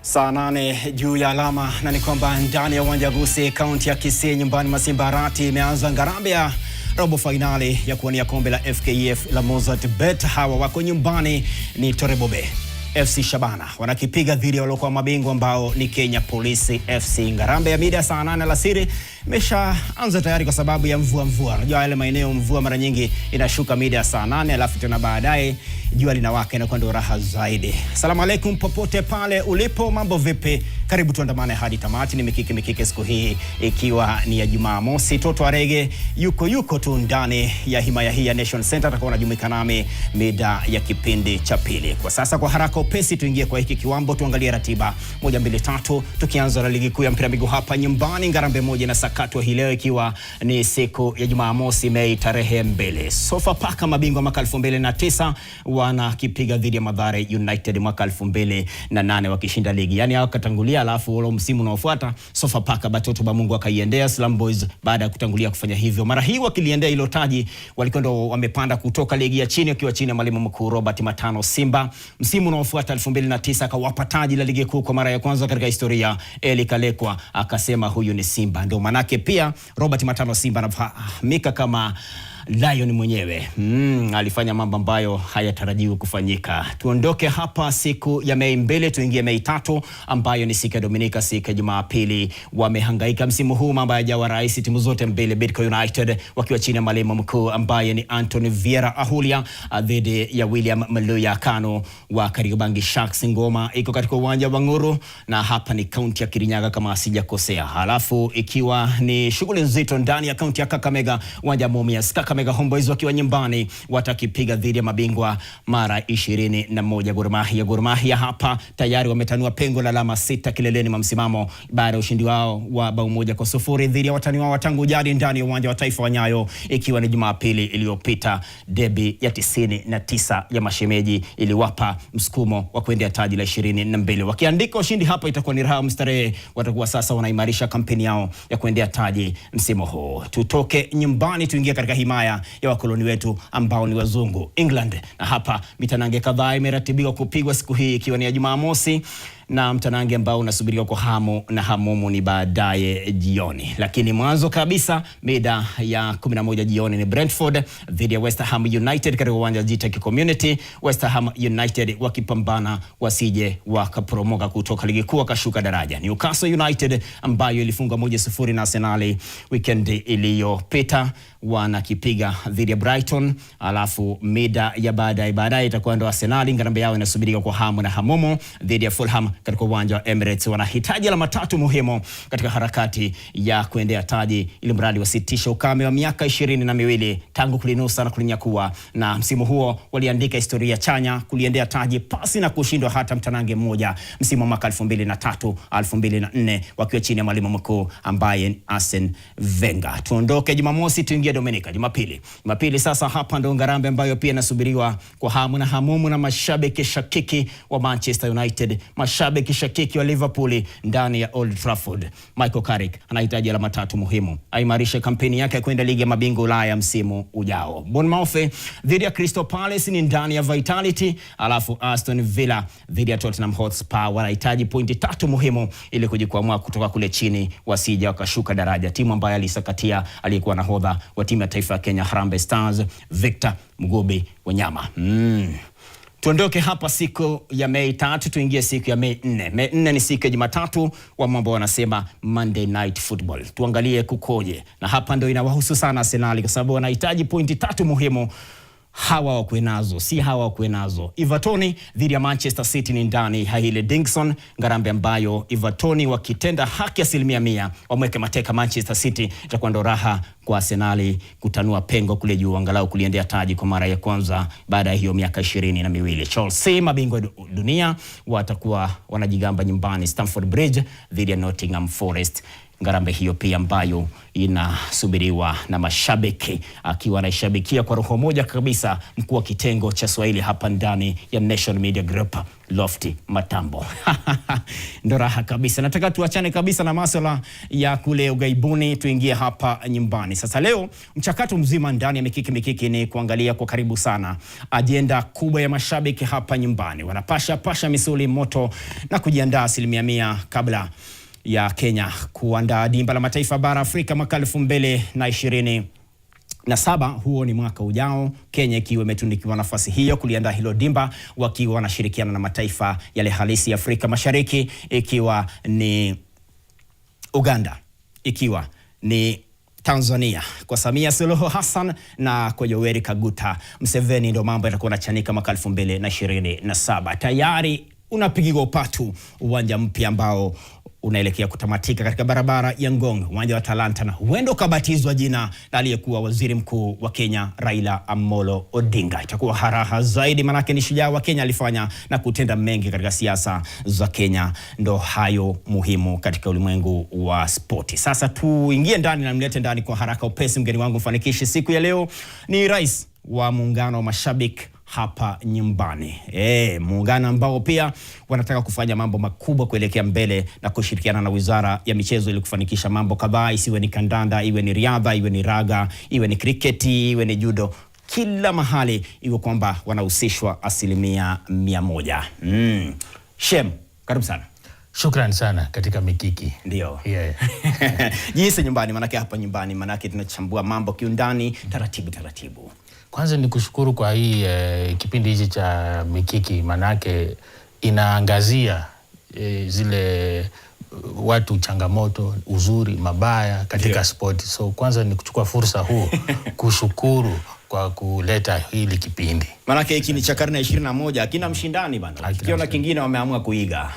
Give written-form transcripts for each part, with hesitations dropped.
Saa 8 juu ya alama, na ni kwamba ndani ya uwanja Gusii kaunti ya Kisii nyumbani mwa Simba Arati imeanza ngarambe ya robo finali ya kuwania kombe la FKF la Mozart Bet. Hawa wako nyumbani ni Torebobe FC Shabana wanakipiga dhidi ya waliokuwa mabingwa ambao ni Kenya Police FC. Ngarambe ya mida saa 8 alasiri imeshaanza tayari kwa sababu ya mvua. Unajua yale maeneo mvua mara nyingi inashuka mida saa 8 alafu tena baadaye jua linawaka, inakuwa ndio raha zaidi. Asalamu alaykum popote pale ulipo, mambo vipi? Karibu tuandamane hadi tamati. Ni mikiki siku hii ikiwa ni ya Jumamosi. Toto Arege yuko tu ndani ya himaya hii ya Nation Center, atakuwa anajumuika nami mida ya kipindi cha pili. Kwa sasa kwa haraka upesi tuingie kwa hiki kiwambo, tuangalie ratiba 1 2 3, tukianza na ligi kuu ya mpira miguu hapa nyumbani. Ngarambe moja na sakatwa hii leo ikiwa ni siku ya Jumamosi Mei tarehe 2. Sofapaka mabingwa mwaka 2009 wanakipiga dhidi ya Mathare United mwaka 2008 wakishinda ligi. Yani hao katangulia, alafu ule msimu unaofuata Sofapaka batoto ba Mungu akaiendea Slum Boys baada ya kutangulia kufanya hivyo. Mara hii wakiliendea hilo taji walikuwa ndo wamepanda kutoka ligi ya chini wakiwa chini ya mwalimu mkuu Robert Matano Simba. Msimu unaofuata 2009 akawapa taji la ligi kuu kwa mara ya kwanza katika historia. Eli Kalekwa akasema huyu ni Simba. Ndio manake pia Robert Matano Simba anafahamika kama Lion mwenyewe. Alifanya mambo ambayo hayatarajiwi kufanyika. Tuondoke hapa siku ya Mei 2 tuingie Mei 3 ambayo ni siku ya Dominika, siku ya Jumapili. Wamehangaika msimu huu, mambo hayajawa rahisi. Timu zote mbili, Bidco United wakiwa chini ya mwalimu mkuu ambaye ni Anthony Vieira Ahulia dhidi ya William Mluya Kano wa Kariobangi Sharks. Ngoma iko katika uwanja wa Nguru na hapa ni kaunti ya Kirinyaga kama sijakosea. Halafu ikiwa ni shughuli nzito ndani ya kaunti ya Kakamega, uwanja wa Mumias. Kakamega Homeboys wakiwa nyumbani watakipiga dhidi ya mabingwa mara 21 Gor Mahia hapa tayari wametanua pengo la alama 6 kileleni mwa msimamo baada ya ushindi wao wa bao 1-0 dhidi ya watani wao tangu jadi ndani ya uwanja wa Taifa wa Nyayo, ikiwa ni Jumapili iliyopita. Derby ya 99 ya mashemeji iliwapa msukumo wa kuendea taji la 22. Wakiandika ushindi hapa itakuwa ni raha mstarehe, watakuwa sasa wanaimarisha kampeni yao ya kuendea taji msimu huu. Tutoke nyumbani tuingie katika himaya ya wakoloni wetu ambao ni wazungu, England. Na hapa mitanange kadhaa imeratibiwa kupigwa siku hii ikiwa ni ya Jumamosi, na mtanange ambao unasubiriwa kwa hamu na hamumu ni baadaye jioni. Lakini mwanzo kabisa mida ya 11 jioni ni Brentford dhidi ya West Ham United katika uwanja wa Gtech Community. West Ham United wakipambana wasije wakaporomoka kutoka ligi kuu wakashuka daraja. Newcastle United ambayo ilifunga 1-0 na Arsenal weekend iliyopita wanakipiga dhidi ya Brighton. Alafu mida ya baadaye itakuwa ndo Arsenal ngarambe yao inasubiriwa kwa hamu na hamumu dhidi ya Fulham katika uwanja wa Emirates. Wanahitaji alama 3 muhimu katika harakati ya kuendea taji, ili mradi wasitisha ukame wa miaka 22 tangu kulinusa na kulinyakua. Na msimu huo waliandika historia chanya kuliendea taji pasi na kushindwa hata mtanange mmoja msimu wa mwaka 2003 2004 wakiwa chini ya mwalimu mkuu ambaye Arsene Wenger. Tuondoke Jumamosi tuingie Dominika. Jumapili sasa hapa ndo ngarambe ambayo pia inasubiriwa kwa hamu na hamumu na mashabiki shakiki wa Manchester United, mashabiki shakiki wa Liverpool ndani ya Old Trafford. Michael Carrick anahitaji alama 3 muhimu aimarishe kampeni yake ya kwenda ligi ya mabingwa Ulaya msimu ujao. Bournemouth dhidi ya Crystal Palace ni ndani ya Vitality. Alafu Aston Villa dhidi ya Tottenham Hotspur wanahitaji pointi 3 muhimu ili kujikwamua kutoka kule chini wasije wakashuka daraja. Timu ambayo alisakatia aliyekuwa nahodha wa timu ya taifa ya Kenya Harambee Stars Victor Mugobi Wanyama. Tuondoke hapa siku ya Mei 3 tuingie siku ya Mei 4. Mei 4 ni siku ya Jumatatu, wa mambo wanasema Monday Night Football. Tuangalie kukoje. Na hapa ndio inawahusu sana Arsenal kwa sababu wanahitaji pointi 3 muhimu. Hawa wakwe nazo, si hawa wakwe nazo. Everton dhidi ya Manchester City ni ndani Haile Dingson, ngarambe ambayo Everton wakitenda haki 100% wamweke mateka Manchester City, itakuwa ndo raha kwa Arsenal kutanua pengo kule juu angalau kuliendea taji kwa mara ya kwanza baada ya hiyo miaka 22. Chelsea mabingwa dunia watakuwa wanajigamba nyumbani Stamford Bridge dhidi ya Nottingham Forest. ngarambe hiyo pia ambayo inasubiriwa na mashabiki, akiwa anaishabikia kwa roho moja kabisa mkuu wa kitengo cha Swahili hapa ndani ya Nation Media Group, Lofty Matambo. Ndo raha kabisa. Nataka tuachane kabisa na masuala ya kule ugaibuni, tuingie hapa nyumbani. Sasa leo mchakato mzima ndani ya Mikiki ni kuangalia kwa karibu sana ajenda kubwa ya mashabiki hapa nyumbani. Wanapasha misuli moto na kujiandaa 100% kabla ya Kenya kuandaa dimba la mataifa bara Afrika mwaka 2027. Huo ni mwaka ujao, Kenya ikiwa imetunikiwa nafasi hiyo kuliandaa hilo dimba, wakiwa wanashirikiana na mataifa yale halisi ya Afrika Mashariki, ikiwa ni Uganda, ikiwa ni Tanzania kwa Samia Suluhu Hassan na kwa Yoweri Kaguta Museveni. Ndio mambo yatakuwa yanachanika mwaka 2027. Tayari unapigiwa upatu uwanja mpya ambao unaelekea kutamatika katika barabara ya Ngong, uwanja wa Talanta, na huenda ukabatizwa jina la aliyekuwa waziri mkuu wa Kenya Raila Amolo Odinga. Itakuwa haraha zaidi, manake ni shujaa wa Kenya, alifanya na kutenda mengi katika siasa za Kenya. Ndo hayo muhimu katika ulimwengu wa spoti. Sasa tuingie ndani na mlete ndani kwa haraka upesi mgeni wangu mfanikishi siku ya leo ni rais wa muungano wa mashabiki hapa nyumbani. Muungano ambao pia wanataka kufanya mambo makubwa kuelekea mbele na kushirikiana na Wizara ya Michezo ili kufanikisha mambo kadhaa, isiwe ni kandanda, iwe ni riadha, iwe ni raga, iwe ni kriketi, iwe ni judo, kila mahali iwe kwamba wanahusishwa 100%. Shem, karibu sana. Shukran sana katika Mikiki. Ndio. Yeah. Jinsi nyumbani, manake hapa nyumbani, manake tunachambua mambo kiundani taratibu. Kwanza ni kushukuru kwa hii kipindi hichi cha Mikiki, manake inaangazia zile watu, changamoto, uzuri, mabaya katika sport. So kwanza ni kuchukua fursa huu kushukuru kwa kuleta hili kipindi. Manake hiki ni cha karne 21, hakina mshindani bana. Kiona kingine wameamua kuiga.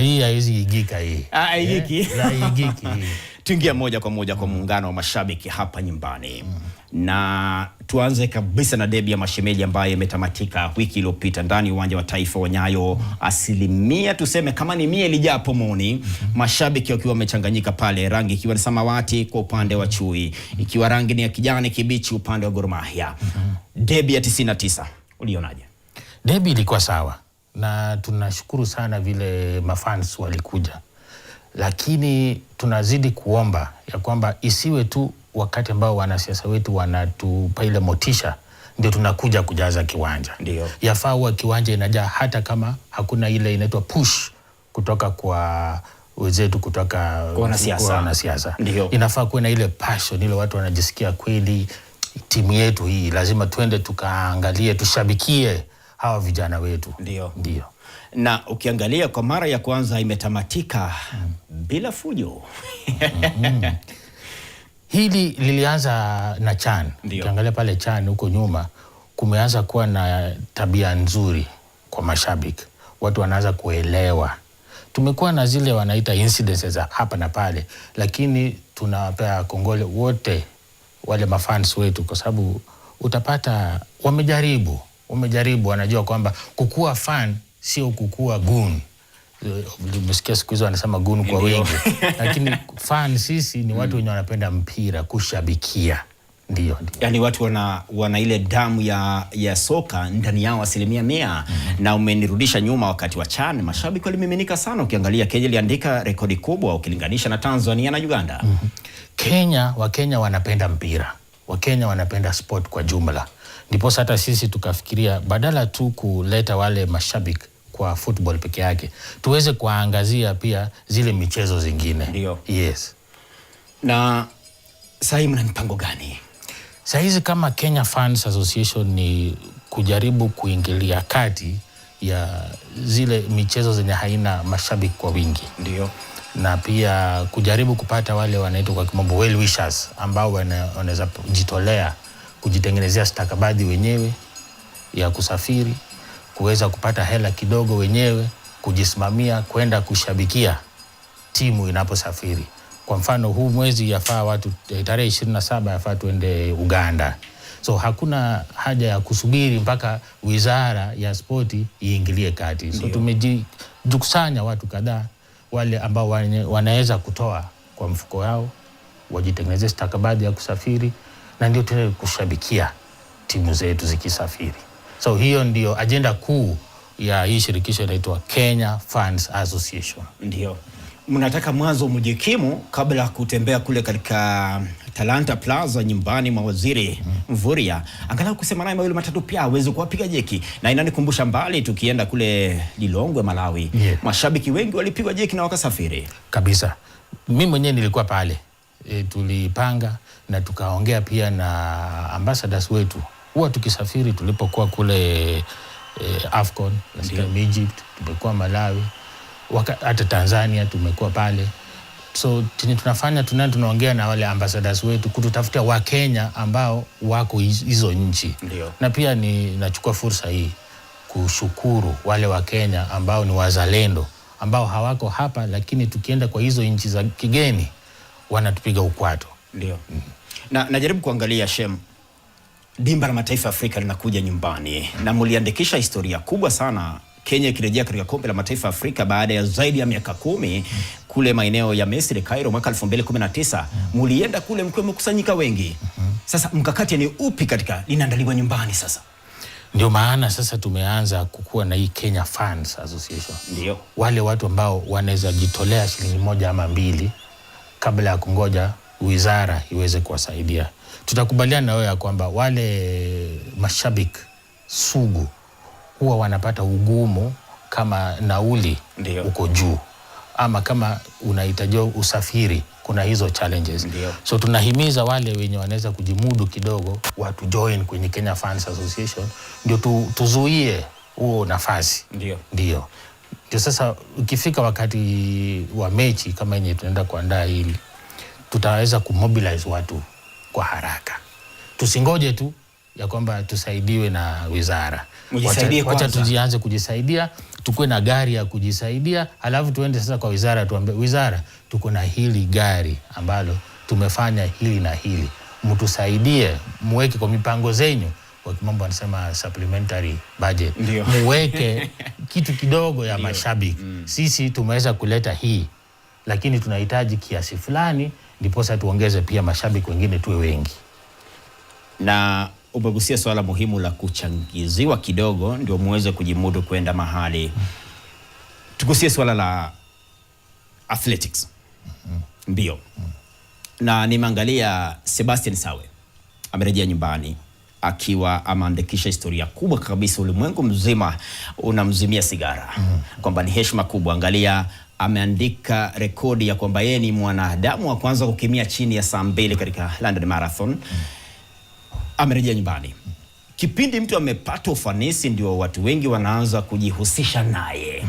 Hii haizi igika hii. Haigiki. Tuingia moja kwa moja kwa muungano wa mashabiki hapa nyumbani. Na tuanze kabisa na debi ya mashemeji ambayo imetamatika wiki iliyopita ndani uwanja wa Taifa wa Nyayo. 100% tuseme kama ni 100 ilijaa pomoni. Mashabiki wakiwa wamechanganyika pale, rangi ikiwa ni samawati kwa upande wa Chui, ikiwa rangi ni ya kijani kibichi upande wa Gor Mahia. Debi ya 99 ulionaje? Debi ilikuwa sawa na tunashukuru sana vile mafans walikuja. Lakini tunazidi kuomba ya kwamba isiwe tu wakati ambao wanasiasa wetu wanatupa ile motisha ndio tunakuja kujaza kiwanja. Ndio. Yafaa huwa kiwanja inajaa hata kama hakuna ile inaitwa push kutoka kwa wenzetu, kutoka kwa wanasiasa. Inafaa kuwe na ile passion, ile watu wanajisikia kweli timu yetu hii lazima tuende tukaangalie, tushabikie hawa vijana wetu. Ndio. Na ukiangalia kwa mara ya kwanza imetamatika bila fujo. Hili lilianza na Chan. Ukiangalia pale Chan huko nyuma kumeanza kuwa na tabia nzuri kwa mashabiki. Watu wanaanza kuelewa. Tumekuwa na zile wanaita incidences hapa na pale, lakini tunawapea kongole wote wale mafans wetu kwa sababu utapata wamejaribu, wanajua kwamba kukua fan sio kukua goon. Umesikia siku hizo wanasema goon kwa wengi. Lakini fan sisi ni watu wenye wanapenda mpira, kushabikia. Ndio. Yaani watu wana ile damu ya soka ndani yao 100%. Na umenirudisha nyuma wakati wa Chan, mashabiki walimiminika sana. Ukiangalia Kenya iliandika rekodi kubwa ukilinganisha na Tanzania na Uganda. Wakenya wanapenda mpira. Wakenya wanapenda sport kwa jumla. Ndipo hata sisi tukafikiria badala tu kuleta wale mashabiki kwa football peke yake, tuweze kuangazia pia zile michezo zingine. Ndio. Yes. Na sasa mna mpango gani? Sasa hizi kama Kenya Fans Association ni kujaribu kuingilia kati ya zile michezo zenye haina mashabiki kwa wingi. Ndio. Na pia kujaribu kupata wale wanaitwa kwa kimombo well wishers ambao wanaweza jitolea kujitengenezea stakabadhi wenyewe ya kusafiri, kuweza kupata hela kidogo wenyewe, kujisimamia kwenda kushabikia timu inaposafiri. Kwa mfano huu mwezi yafaa watu tarehe 27 yafaa tuende Uganda. So hakuna haja ya kusubiri mpaka Wizara ya Spoti iingilie kati. So tumejikusanya watu kadhaa wale ambao wanaweza kutoa kwa mfuko wao, wajitengeneze stakabadhi ya kusafiri, na ndio tuende kushabikia timu zetu zikisafiri. So hiyo ndio agenda kuu ya hii shirikisho inaitwa Kenya Fans Association. Ndio. Mnataka mwanzo mjikimu kabla kutembea kule katika Talanta Plaza nyumbani mwa Waziri Mvurya, angalau kusema naye mawili matatu pia aweze kuwapiga jeki. Na inanikumbusha mbali tukienda kule Lilongwe Malawi. Mashabiki wengi walipigwa jeki na wakasafiri. Kabisa. Mimi mwenyewe nilikuwa pale. Tulipanga na tukaongea pia na ambassadors wetu. Huwa tukisafiri tulipokuwa kule Afcon, Egypt, tumekuwa Malawi, hata Tanzania tumekuwa pale. So tunafanya tunaongea na wale ambassadors wetu kututafutia wa Kenya ambao wako hizo nchi. Na pia nachukua fursa hii kushukuru wale wa Kenya ambao ni wazalendo ambao hawako hapa, lakini tukienda kwa hizo nchi za kigeni wanatupiga ukwato. Ndio. Na najaribu kuangalia Shem, dimba la mataifa Afrika linakuja nyumbani na mliandikisha historia kubwa sana, Kenya ikirejea katika kombe la mataifa Afrika baada ya zaidi ya miaka 10 kule maeneo ya Misri, Cairo mwaka 2019. Mlienda kule mkiwa mkusanyika wengi. Sasa mkakati ni upi katika linaandaliwa nyumbani sasa? Ndio maana sasa tumeanza kukua na hii Kenya Fans Association. Ndio. Wale watu ambao wanaweza jitolea shilingi 1 ama 2 kabla ya kungoja wizara iweze kuwasaidia. Tutakubaliana na wewe ya kwamba wale mashabiki sugu huwa wanapata ugumu kama nauli uko juu, ama kama unahitaji usafiri, kuna hizo challenges. So tunahimiza wale wenye wanaweza kujimudu kidogo watu join kwenye Kenya Fans Association, ndio tuzuie huo nafasi. Ndio sasa ukifika wakati wa mechi kama yenye tunaenda kuandaa hili, tutaweza kumobilize watu kwa haraka. Tusingoje tu ya kwamba tusaidiwe na wizara. Wacha tujianze kujisaidia, tukue na gari ya kujisaidia, alafu tuende sasa kwa wizara tuambie, wizara tuko na hili gari ambalo tumefanya hili na hili, mtusaidie, muweke kwa mipango zenyu. Kwa kimombo wanasema supplementary budget. Muweke kitu kidogo ya mashabiki. Sisi tumeweza kuleta hii, lakini tunahitaji kiasi fulani ndipo sasa tuongeze pia mashabiki wengine tuwe wengi. Na umegusia swala muhimu la kuchangiziwa kidogo ndio muweze kujimudu kwenda mahali. Tugusie swala la athletics. Mbio. Na nimeangalia Sebastian Sawe amerejea nyumbani akiwa ameandikisha historia kubwa kabisa, ulimwengu mzima unamzimia sigara. Kwamba ni heshima kubwa. Angalia, ameandika rekodi ya kwamba yeye ni mwanadamu wa kwanza kukimbia chini ya saa 2 katika London Marathon. Amerejea nyumbani. Kipindi mtu amepata ufanisi ndio watu wengi wanaanza kujihusisha naye.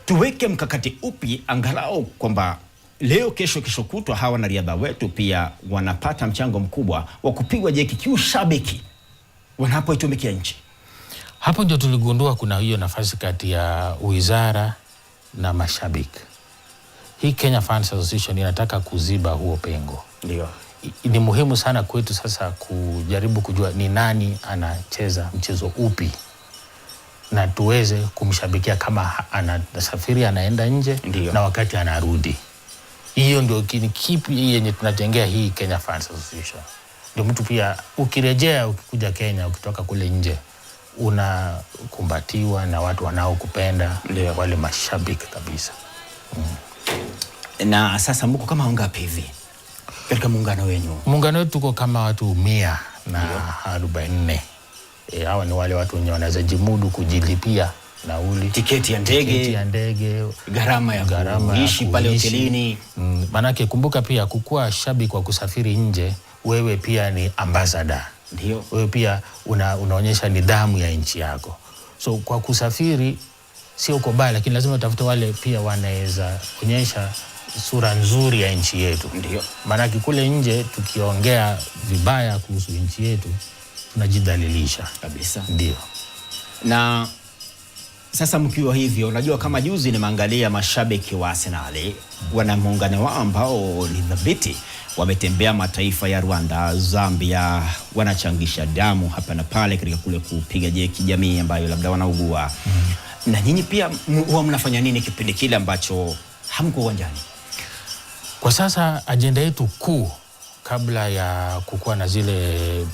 Tuweke mkakati upi angalau kwamba leo kesho kutwa hawa na riadha wetu pia wanapata mchango mkubwa wa kupigwa jeki kiushabiki wanapoitumikia nchi? Hapo ndio tuligundua kuna hiyo nafasi kati ya wizara na mashabiki. Hii Kenya Fans Association inataka kuziba huo pengo. Ndio. Ni muhimu sana kwetu sasa kujaribu kujua ni nani anacheza mchezo upi, na tuweze kumshabikia kama anasafiri anaenda nje na wakati anarudi. Hiyo ndio kipi yenye tunatengea hii Kenya Fans Association. Ndio mtu pia ukirejea, ukikuja Kenya, ukitoka kule nje, unakumbatiwa na watu wanaokupenda, wale mashabiki kabisa. Na sasa mko kama wangapi hivi katika muungano wenu? Muungano wetu tuko kama watu 144. Hawa ni wale watu wenye wanaweza jimudu kujilipia nauli, tiketi ya ndege, gharama ya kuishi pale hotelini. Manake kumbuka pia kukua shabiki kwa kusafiri nje, wewe pia ni ambassador. Ndio. Wewe pia unaonyesha nidhamu ya nchi yako. So kwa kusafiri sio uko baya, lakini lazima utafute wale pia wanaweza onyesha sura nzuri ya nchi yetu. Ndio. Manake kule nje tukiongea vibaya kuhusu nchi yetu tunajidhalilisha kabisa. Ndio. Na sasa mkiwa hivyo, unajua kama juzi nimeangalia mashabiki wa Arsenal wana muungano wao ambao ni dhabiti, wametembea mataifa ya Rwanda, Zambia, wanachangisha damu hapa na pale katika kule kupiga jeki jamii ambayo labda wanaugua. Na nyinyi pia huwa mnafanya nini kipindi kile ambacho hamko uwanjani? Kwa sasa ajenda yetu kuu kabla ya kukuwa na zile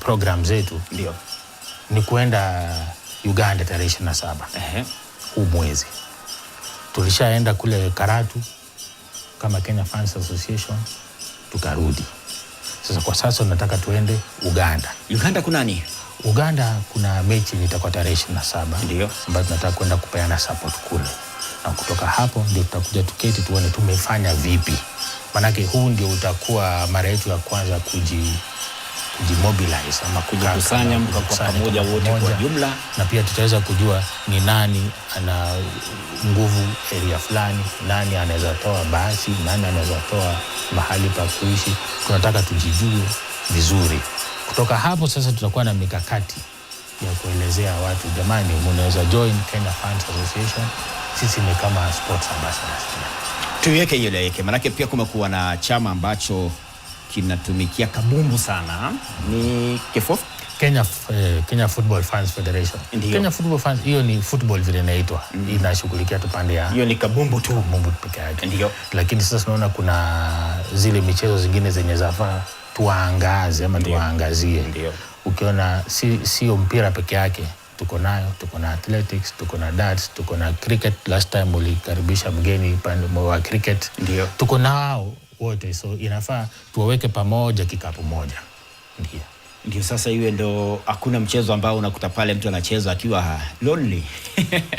program zetu ndio ni kuenda Uganda tarehe 27 huu mwezi. Tulishaenda kule Karatu kama Kenya Fans Association tukarudi. Sasa kwa sasa nataka tuende Uganda. Uganda kuna nini? Uganda kuna mechi itakuwa tarehe 27 ndio ambayo tunataka kwenda kupeana support kule. Na kutoka hapo ndio tutakuja tuketi tuone tumefanya vipi. Manake huu ndio utakuwa mara yetu ya kwanza kujimobilize ama kukusanya kwa pamoja wote kwa jumla, na pia tutaweza kujua ni nani ana nguvu area fulani, nani anaweza toa basi, nani anaweza toa mahali pa kuishi. Tunataka tujijue vizuri. Kutoka hapo sasa tutakuwa na mikakati ya kuelezea watu, jamani, mnaweza join Kenya Fans Association. Sisi ni kama sports ambassadors. Tuweke ile yake, manake pia kumekuwa na chama ambacho kinatumikia kabumbu sana, ni KFF, Kenya Football Fans Federation. Ndiyo. Kenya Football Fans, hiyo ni football vile inaitwa. Inashughulikia tu pande ya hiyo, ni kabumbu tu, kabumbu peke yake. Ndiyo. Lakini sasa tunaona kuna zile michezo zingine zenye zafaa tuangaze ama tuangazie. Ndiyo. Ukiona sio mpira peke yake, tuko nayo, tuko na athletics, tuko na darts, tuko na cricket. Last time ulikaribisha mgeni pande wa cricket. Ndiyo. Tuko nao wote, so inafaa tuwaweke pamoja kikapu moja. Ndio sasa iwe ndo hakuna mchezo ambao unakuta pale mtu anacheza akiwa lonely.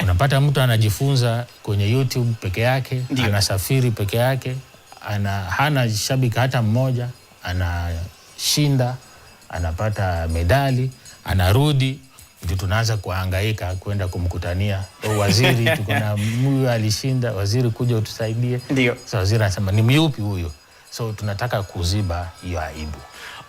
Unapata mtu anajifunza kwenye YouTube peke yake, Ndiyo. Anasafiri peke yake, hana shabiki hata mmoja, anashinda, anapata medali, anarudi, ndio tunaanza kuhangaika kwenda kumkutania. Waziri tuko na huyu alishinda, waziri kuja utusaidie. Ndio. So waziri anasema ni myupi huyo? So tunataka kuziba hiyo aibu.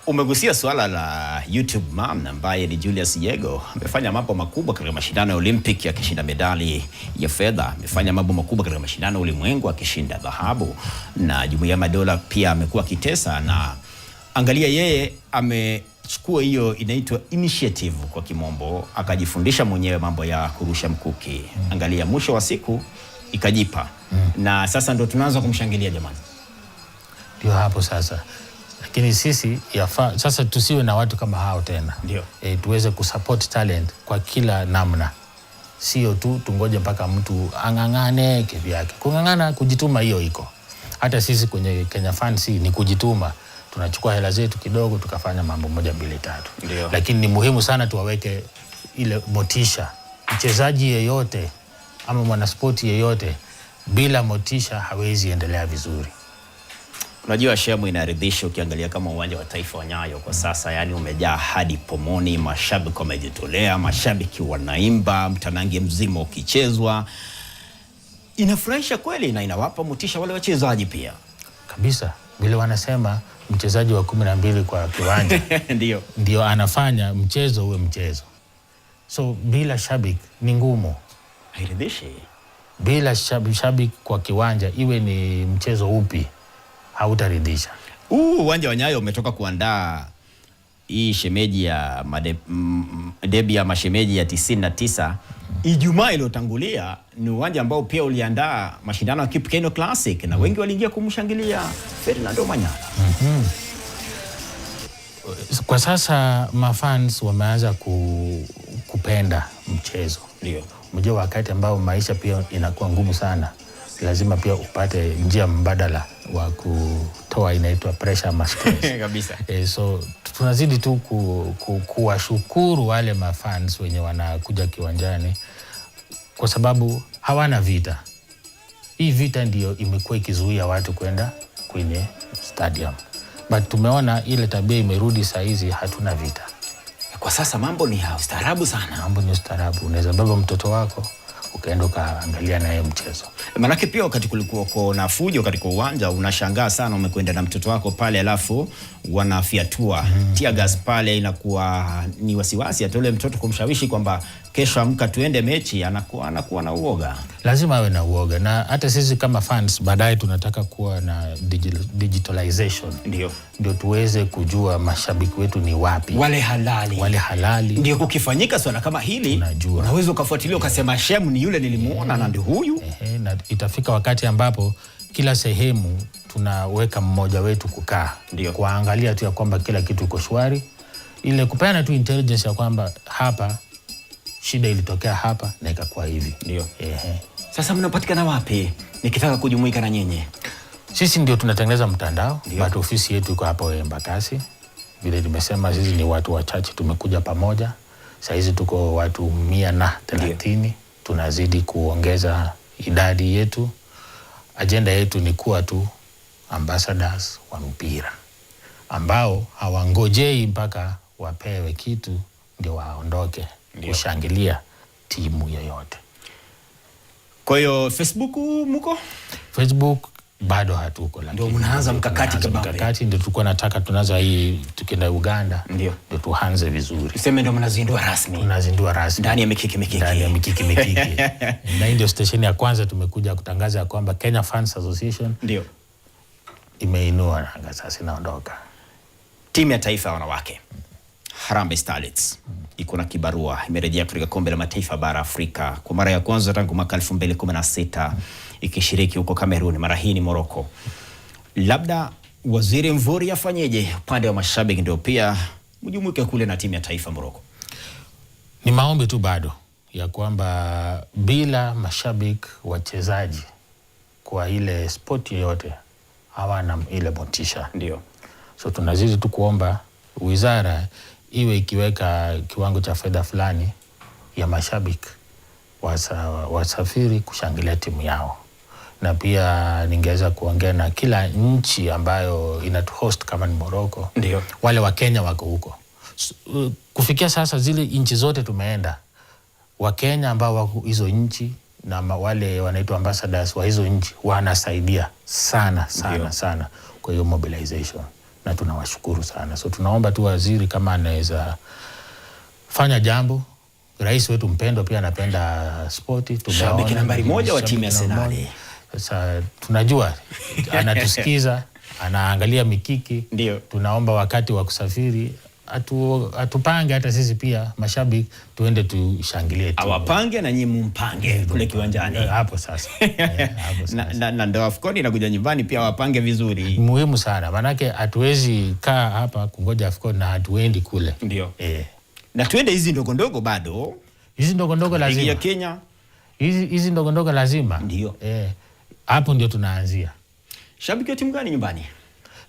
Umegusia swala la YouTube man ambaye ni Julius Yego. Amefanya mambo makubwa katika mashindano ya Olympic akishinda medali ya fedha. Amefanya mambo makubwa katika mashindano ya ulimwengu akishinda dhahabu. Na Jumuiya ya Madola pia amekuwa kitesa, na angalia yeye amechukua hiyo inaitwa initiative kwa kimombo, akajifundisha mwenyewe mambo ya kurusha mkuki. Angalia mwisho wa siku ikajipa. Na sasa ndo tunaanza kumshangilia jamani. Ndio hapo sasa. Lakini sisi yafaa sasa tusiwe na watu kama hao tena. Ndio. Tuweze kusupport talent kwa kila namna. Sio tu tungoje mpaka mtu angangane kivyake. Kungangana, kujituma hiyo iko. Hata sisi kwenye Kenya Fans ni kujituma. Tunachukua hela zetu kidogo tukafanya mambo 1, 2, 3. Ndio. Lakini ni muhimu sana tuwaweke ile motisha. Mchezaji yeyote ama mwanaspoti yeyote bila motisha hawezi endelea vizuri. Unajua Shemu, inaridhisha ukiangalia kama uwanja wa taifa wa Nyayo kwa sasa, yani umejaa hadi pomoni, mashabiki wamejitolea, mashabiki wanaimba, mtanange mzima ukichezwa. Inafurahisha kweli na inawapa motisha wale wachezaji pia. Kabisa. Vile wanasema mchezaji wa 12 kwa kiwanja ndio anafanya mchezo uwe mchezo. So bila shabiki ni ngumu. Hairidhishi. Bila shabiki kwa kiwanja iwe ni mchezo upi, hautaridhisha. Uwanja wa Nyayo umetoka kuandaa hii shemeji ya debi ya mashemeji ya 99. Ijumaa iliyotangulia ni uwanja ambao pia uliandaa mashindano ya Kipkeno Classic na wengi waliingia kumshangilia Ferdinand Manyala. Kwa sasa mafans wameanza kupenda mchezo. Ndio. Unajua wakati ambao maisha pia inakuwa ngumu sana, lazima pia upate njia mbadala wa kutoa, inaitwa pressure ama stress. Kabisa. So tunazidi tu kuwashukuru wale mafans wenye wanakuja kiwanjani kwa sababu hawana vita. Hii vita ndio imekuwa ikizuia watu kwenda kwenye stadium. But tumeona ile tabia imerudi saa hizi, hatuna vita. Kwa sasa mambo ni ustaarabu sana. Mambo ni ustaarabu. Unaweza baba mtoto wako ukaenda ukaangalia naye mchezo. Manake pia wakati kulikuwa na fujo katika uwanja, unashangaa sana umekwenda na mtoto wako pale alafu wanafiatua tear gas pale, inakuwa ni wasiwasi hata ule mtoto kumshawishi kwamba kesho amka tuende mechi, anakuwa na uoga. Lazima awe na uoga, na hata sisi kama fans baadaye tunataka kuwa na digitalization. Ndio tuweze kujua mashabiki wetu ni wapi. Wale halali. Ndio kukifanyika swala kama hili, unaweza ukafuatilia ukasema Shemu ni yule nilimuona na ndio huyu. Na itafika wakati ambapo kila sehemu tunaweka mmoja wetu kukaa kuangalia tu ya kwamba kila kitu iko shwari, ile kupeana tu intelligence ya kwamba hapa shida ilitokea hapa na ikakuwa hivi. Ndio. Sasa mnapatikana wapi nikitaka kujumuika na nyinyi? Sisi ndio tunatengeneza mtandao, but ofisi yetu iko hapo Embakasi. Vile nimesema sisi ni watu wachache tumekuja pamoja. Sasa hizi tuko watu 130, tunazidi kuongeza idadi yetu. Agenda yetu ni kuwa tu ambassadors wa mpira ambao hawangojei mpaka wapewe kitu ndio waondoke kushangilia timu yoyote. Kwa hiyo Facebook mko? Facebook bado hatuko, lakini ndio mnaanza mkakati kabambe. Mkakati ndio tulikuwa nataka tunaanza hii tukienda Uganda ndio tuanze vizuri. Tuseme ndio mnazindua rasmi. Tunazindua rasmi. Ndani ya Mikiki. Ndani ya Mikiki. Na ndio station ya kwanza tumekuja kutangaza kwamba Kenya Fans Association ndio imeinua nanga sasa inaondoka. Timu ya taifa ya wanawake Harambee Starlets iko na kibarua, imerejea katika kombe la mataifa bara Afrika kwa mara ya kwanza tangu mwaka 2016 ikishiriki huko Cameroon, mara hii ni Morocco. Labda Waziri Mvurya afanyeje upande wa mashabiki ndio pia mjumuike kule na timu ya taifa Morocco? Ni maombi tu bado ya kwamba bila mashabiki wachezaji kwa ile sport yote hawana ile motisha. Ndio. So tunazidi tu kuomba wizara iwe ikiweka kiwango cha fedha fulani ya mashabiki wasafiri kushangilia timu yao. Na pia ningeweza kuongea na kila nchi ambayo inatuhost kama ni Morocco. Ndio. Wale wa Kenya wako huko. Kufikia sasa zile nchi zote tumeenda, wa Kenya ambao wako hizo nchi na wale wanaitwa ambassadors wa hizo nchi wanasaidia sana kwa hiyo mobilization, na tunawashukuru sana. So tunaomba tu waziri kama anaweza fanya jambo. Rais wetu mpendwa pia anapenda spoti. Shabiki nambari 1 wa timu ya Arsenal. Sasa tunajua anatusikiza, anaangalia Mikiki. Ndio. Tunaomba wakati wa kusafiri atupange hata sisi pia mashabiki tuende tushangilie timu. Awapange na nyinyi mumpange kule kiwanjani. Hapo sasa. Hapo sasa. Na ndio AFCON inakuja nyumbani pia wapange vizuri. Muhimu sana. Manake hatuwezi kaa hapa kungoja AFCON na hatuendi kule. Ndio. Na tuende hizi ndogo bado. Hizi ndogo lazima. Ya Kenya. Hizi ndogo lazima. Ndio. Hapo ndio tunaanzia. Shabiki wa timu gani nyumbani?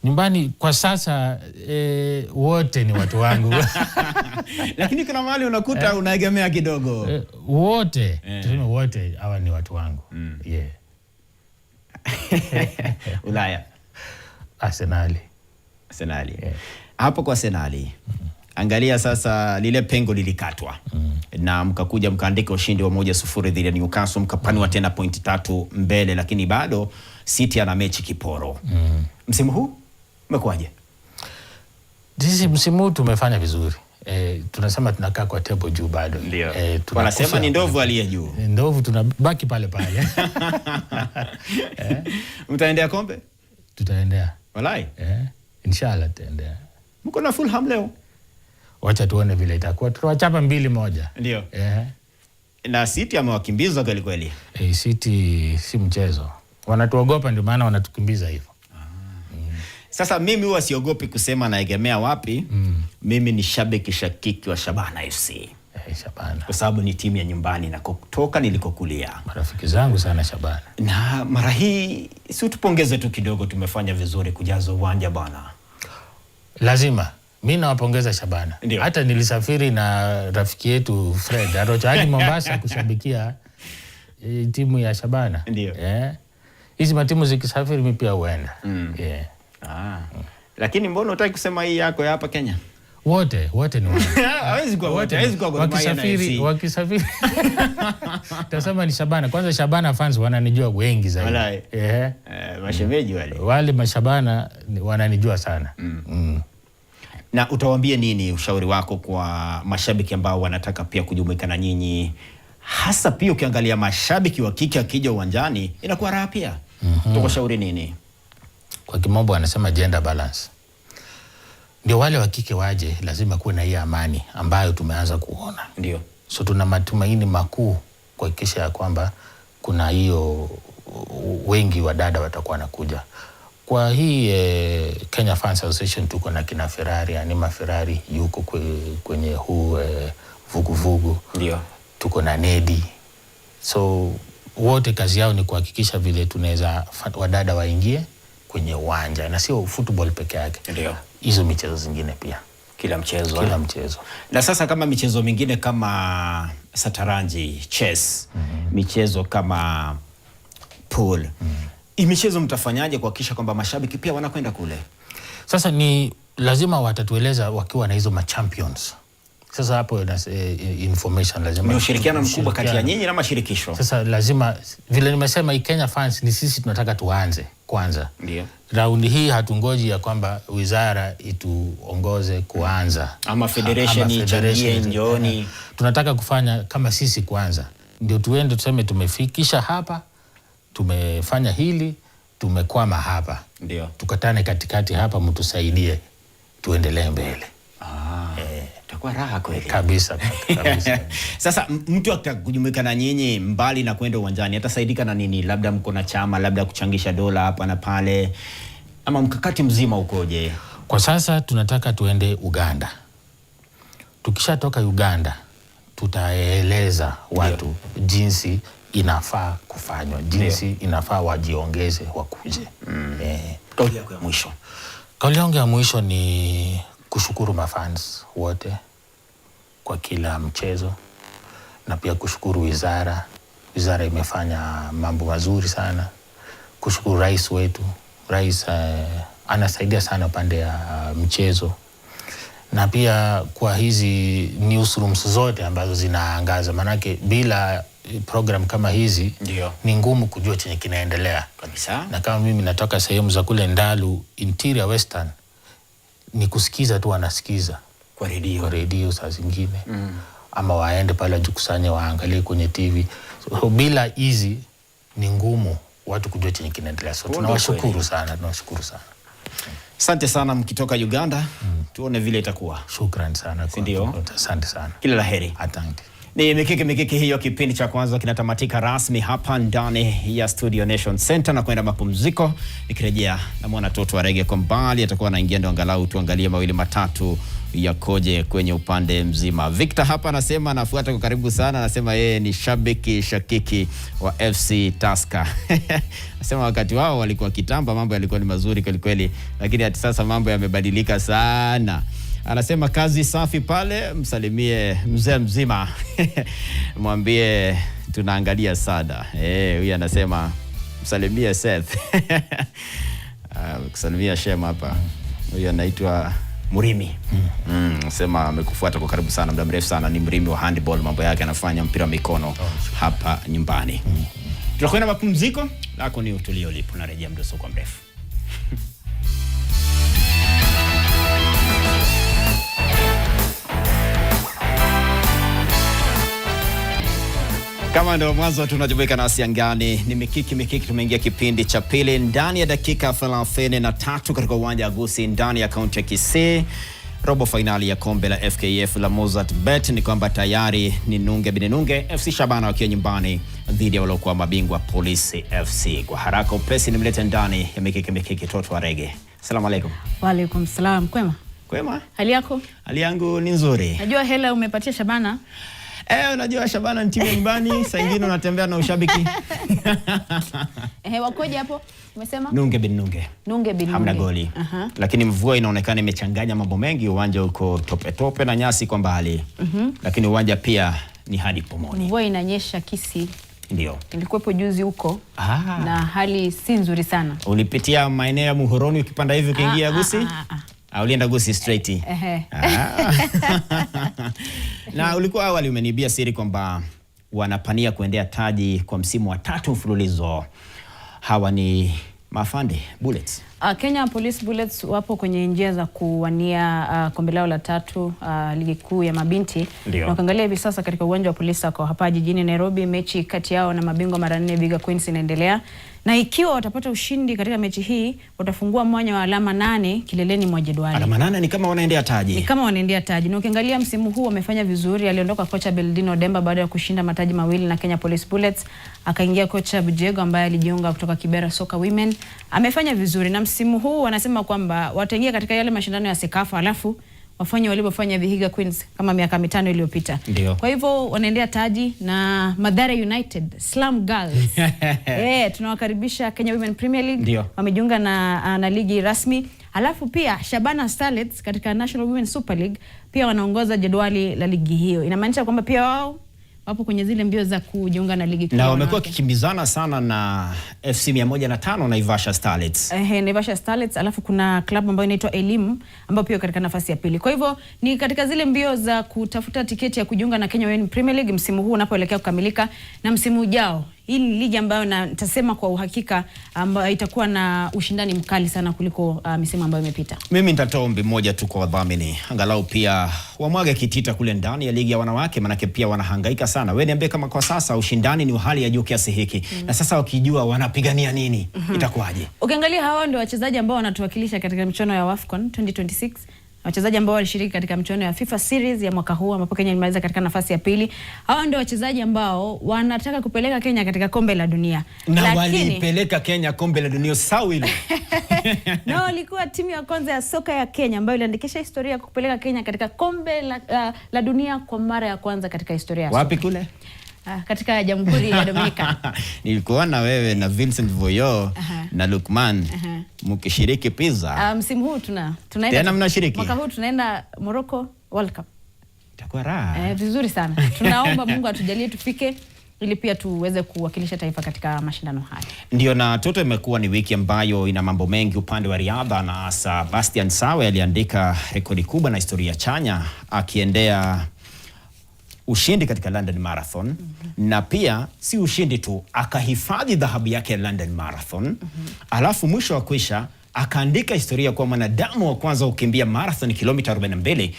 Nyumbani kwa sasa wote ni watu wangu. Lakini kuna mahali unakuta unaegemea kidogo. Wote, tuseme wote hawa ni watu wangu. Ulaya. Arsenal. Hapo kwa Arsenal. Angalia sasa lile pengo lilikatwa. Na mkakuja mkaandika ushindi wa 1-0 dhidi ya Newcastle, mkapanua tena pointi 3 mbele, lakini bado City ana mechi kiporo. Msimu huu umekuaje? Sisi msimu huu tumefanya vizuri. Tunasema tunakaa kwa table juu bado. Wanasema ni ndovu aliye juu. Ndovu tunabaki pale. Mtaendea kombe? Tutaendea. Walai? Inshallah tutaendea. Mko na Fulham leo? Wacha tuone vile itakuwa. Tutawachapa 2-1. Ndio. Na City amewakimbiza kweli kweli. City si mchezo. Wanatuogopa ndio maana wanatukimbiza hivyo. Sasa mimi huwa siogopi kusema naegemea wapi. Mimi ni shabiki shakiki wa Shabana FC. Shabana. Kwa sababu ni timu ya nyumbani na kutoka nilikokulia. Marafiki zangu sana Shabana. Na mara hii si tupongeze tu kidogo, tumefanya vizuri kujaza uwanja bwana. Lazima. Mimi nawapongeza Shabana. Ndiyo. Hata nilisafiri na rafiki yetu Fred Arocha hadi Mombasa kushabikia timu ya Shabana. Ndio. Hizi matimu zikisafiri mimi pia huenda. Lakini mbona hutaki kusema hii yako ya hapa Kenya? Wote ni wote. Hawezi kuwa wote, hawezi kuwa wakisafiri. Tasema ni Shabana. Kwanza Shabana fans wananijua wengi zaidi. Mashemeji wale. Wale mashabana wananijua sana. Na utawaambia nini, ushauri wako kwa mashabiki ambao wanataka pia kujumuika na nyinyi? Hasa pia ukiangalia mashabiki wa kike akija uwanjani inakuwa raha pia. Tukashauri nini? Kwa kimombo wanasema gender balance. Ndio wale wa kike waje, lazima kuwe na hii amani ambayo tumeanza kuona. Ndio. So tuna matumaini makuu kuhakikisha ya kwamba kuna hiyo wengi wa dada watakuwa nakuja. Kwa hii Kenya Fans Association tuko na kina Ferrari, Anima Ferrari yuko kwenye huu vuguvugu. Ndio. Tuko na Nedi. So wote kazi yao ni kuhakikisha vile tunaweza wadada waingie kwenye uwanja, na sio football peke yake. Ndio. Hizo michezo zingine pia. Kila mchezo. Kila mchezo. Na sasa kama michezo mingine kama sataranji, chess, michezo kama pool, hii michezo mtafanyaje kuhakikisha kwamba mashabiki pia wanakwenda kule? Sasa ni lazima watatueleza wakiwa na hizo champions. Sasa hapo information lazima ni ushirikiano mkubwa kati ya nyinyi na mashirikisho. Sasa lazima vile nimesema, hii Kenya Fans ni sisi tunataka tuanze kwanza. Ndio. Raundi hii hatungoji ya kwamba wizara ituongoze kuanza ama federation ichangie njooni. Tunataka kufanya kama sisi kwanza, ndio tuende tuseme tumefikisha hapa, tumefanya hili, tumekwama hapa. Ndio. Tukatane katikati hapa, mtusaidie tuendelee mbele. Itakuwa raha kweli. Kabisa. Sasa mtu akitaka kujumuika na nyinyi mbali na kwenda uwanjani atasaidika na nini? Labda mko na chama, labda kuchangisha dola hapa na pale, ama mkakati mzima ukoje? Kwa sasa tunataka tuende Uganda. Tukishatoka Uganda tutaeleza watu jinsi inafaa kufanywa, jinsi inafaa wajiongeze wakuje. Kauli yako ya mwisho? Kauli yangu ya mwisho ni kushukuru mafans wote kwa kila mchezo, na pia kushukuru wizara. Wizara imefanya mambo mazuri sana. Kushukuru rais wetu. Rais anasaidia sana pande ya mchezo. Na pia kwa hizi newsrooms zote ambazo zinaangaza, manake bila program kama hizi ni ngumu kujua chenye kinaendelea kabisa. Na kama mimi natoka sehemu za kule Ndalu, interior western, ni kusikiza tu, wanasikiza kwa redio saa zingine. Ama waende pale jukusanye waangalie kwenye TV. So bila hizi ni ngumu watu kujua chenye kinaendelea. So tunawashukuru sana. Asante sana mkitoka Uganda. Tuone vile itakuwa. Shukrani sana. Ndio. Asante sana. Kila laheri. Asante. Ni mikiki hiyo, kipindi cha kwanza kinatamatika rasmi hapa ndani ya Studio Nation Center na kwenda mapumziko. Nikirejea na mwana Toto wa Rege kwa mbali, atakuwa anaingia ndo angalau tuangalie mawili matatu yakoje kwenye upande mzima. Victor hapa anasema anafuata kwa karibu sana, anasema yeye ni shabiki shakiki wa FC Tusker. Anasema wakati wao walikuwa kitamba mambo yalikuwa ni mazuri kweli kweli, lakini hata sasa mambo yamebadilika sana. Anasema kazi safi pale, msalimie mzee mzima. Mwambie tunaangalia sada. Huyu anasema msalimie Seth. Kusalimia Shem hapa. Huyu anaitwa Murimi. Sema amekufuata kwa karibu sana, muda mrefu sana. Ni Murimi wa handball, mambo yake anafanya mpira mikono hapa nyumbani. Tunakwenda mapumziko, lako ni utulio lipo, narejea muda sio mrefu. Kama ndio mwanzo tunajumuika nasi angani, ni mikiki tumeingia kipindi cha pili ndani ya dakika 33 katika uwanja wa Gusii ndani ya kaunti ya Kisii. Robo finali ya kombe la FKF la Mozart Bet ni kwamba tayari ni Nunge Binunge FC Shabana wakiwa nyumbani dhidi ya waliokuwa mabingwa Polisi FC. Kwa haraka upesi nimlete ndani ya mikiki Toto wa Rege. Asalamu alaykum. Wa alaykum salam. Kwema? Kwema. Hali yako? Hali yangu ni nzuri. Najua hela umepatia Shabana. Unajua Shabana ni timu nyumbani, saa nyingine unatembea na ushabiki. Wakoje hapo? Umesema? Nunge Binunge. Hamna goli. Lakini mvua inaonekana imechanganya mambo mengi, uwanja uko tope na nyasi kwa mbali. Lakini uwanja pia ni hadi pomoni. Mvua inanyesha Kisii. Ndio. Nilikuwepo juzi huko. Na hali si nzuri sana. Ulipitia maeneo ya Muhoroni ukipanda hivi ukiingia Gusii? Ulienda Gusii straight. Na ulikuwa awali umenibia siri kwamba wanapania kuendea taji kwa msimu wa 3 mfululizo. Hawa ni Mafande Bullets. Kenya Police Bullets wapo kwenye njia za kuwania kombe lao la 3 ligi kuu ya mabinti. Na ukiangalia hivi sasa katika uwanja wa Polisi kwa hapa jijini Nairobi, mechi kati yao na mabingwa mara 4 Bigger Queens inaendelea. Na ikiwa watapata ushindi katika mechi hii, watafungua mwanya wa alama 8 kileleni mwa jedwali. Alama 8 ni kama wanaendea taji. Ni kama wanaendea taji. Na ukiangalia msimu huu wamefanya vizuri. Aliondoka kocha Beldino Demba baada ya kushinda mataji mawili na Kenya Police Bullets. Akaingia kocha Bujego ambaye alijiunga kutoka Kibera Soccer Women. Amefanya vizuri na msimu huu wanasema kwamba wataingia katika yale mashindano ya Sekafa alafu wafanye walivyofanya Vihiga Queens kama miaka 5 iliyopita. Kwa hivyo wanaendea taji na Mathare United Slum Girls. Tunawakaribisha Kenya Women Premier League. Wamejiunga na ligi rasmi. Alafu pia Shabana Starlets katika National Women Super League pia wanaongoza jedwali la ligi hiyo. Inamaanisha kwamba pia wao wapo kwenye zile mbio za kujiunga na ligi kuu. Na wamekuwa kikimbizana sana na FC 105 Naivasha Starlets. Naivasha Starlets, alafu kuna klabu ambayo inaitwa Elimu ambayo pia katika nafasi ya pili. Kwa hivyo ni katika zile mbio za kutafuta tiketi ya kujiunga na Kenya Women Premier League msimu huu unapoelekea kukamilika, na msimu ujao hii ligi ambayo nitasema kwa uhakika ambayo itakuwa na ushindani mkali sana kuliko misimu ambayo imepita. Mimi nitatoa ombi moja tu kwa wadhamini, angalau pia wamwage kitita kule ndani ya ligi ya wanawake, manake pia wanahangaika sana. Wewe niambie kama kwa sasa ushindani ni hali ya juu kiasi hiki, na sasa wakijua wanapigania nini, itakuwaje? Ukiangalia hawa ndio wachezaji ambao wanatuwakilisha katika michuano ya AFCON 2026. Wachezaji ambao walishiriki katika michuano ya FIFA Series ya mwaka huu ambapo Kenya ilimaliza katika nafasi ya pili. Hawa ndio wachezaji ambao wanataka kupeleka Kenya katika kombe la dunia. Na walipeleka Kenya kombe la dunia sawa hilo. Na walikuwa timu ya kwanza ya soka ya Kenya ambayo iliandikisha historia ya kupeleka Kenya katika kombe la dunia kwa mara ya kwanza katika historia. Wapi kule? Katika Jamhuri ya Dominica. Nilikuona wewe na Vincent Voyo na Lukman mkishiriki pizza. Msimu huu tunaenda. Tena mnashiriki? Mwaka huu tunaenda Morocco World Cup. Itakuwa raha. Vizuri sana. Tunaomba Mungu atujalie tufike ili pia tuweze kuwakilisha taifa katika mashindano haya. Ndio, na toto imekuwa ni wiki ambayo ina mambo mengi upande wa riadha, na Sebastian Sawe aliandika rekodi kubwa na historia chanya akiendea ushindi katika London Marathon. Na pia si ushindi tu, akahifadhi dhahabu yake ya London Marathon. Alafu mwisho wa kwisha akaandika historia kwa mwanadamu wa kwanza kukimbia marathon kilomita 42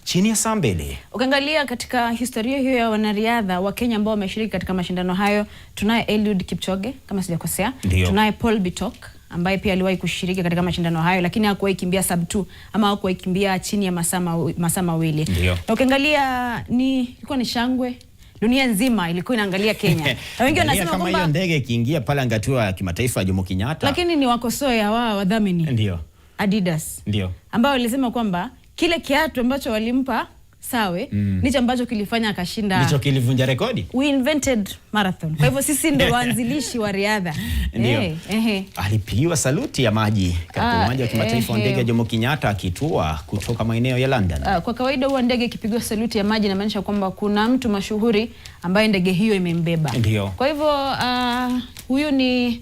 chini ya saa 2. Ukiangalia katika historia hiyo ya wanariadha wa Kenya ambao wameshiriki katika mashindano hayo, tunaye Eliud Kipchoge kama sijakosea, tunaye Paul Bitok ambaye pia aliwahi kushiriki katika mashindano hayo lakini hakuwahi kimbia sub 2 ama hakuwahi kimbia chini ya masaa mawili. Na ukiangalia ilikuwa ni shangwe, dunia nzima ilikuwa inaangalia Kenya. Na wengi wanasema kama hiyo ndege ikiingia pale angatua ya kimataifa ya Jomo Kenyatta. Lakini ni wakosoe hawa wadhamini. Ndio. Adidas. Ndio. Ambao walisema kwamba kile kiatu ambacho walimpa Sawe ndicho ambacho kilifanya akashinda. Ndicho kilivunja rekodi. We invented marathon. Kwa hivyo sisi ndio waanzilishi wa riadha. Ndio. Alipigiwa saluti ya maji katika uwanja wa kimataifa wa ndege ya Jomo Kenyatta akitua kutoka maeneo ya London. Kwa kawaida huwa ndege ikipigwa saluti ya maji inamaanisha kwamba kuna mtu mashuhuri ambaye ndege hiyo imembeba. Ndio. Kwa hivyo huyu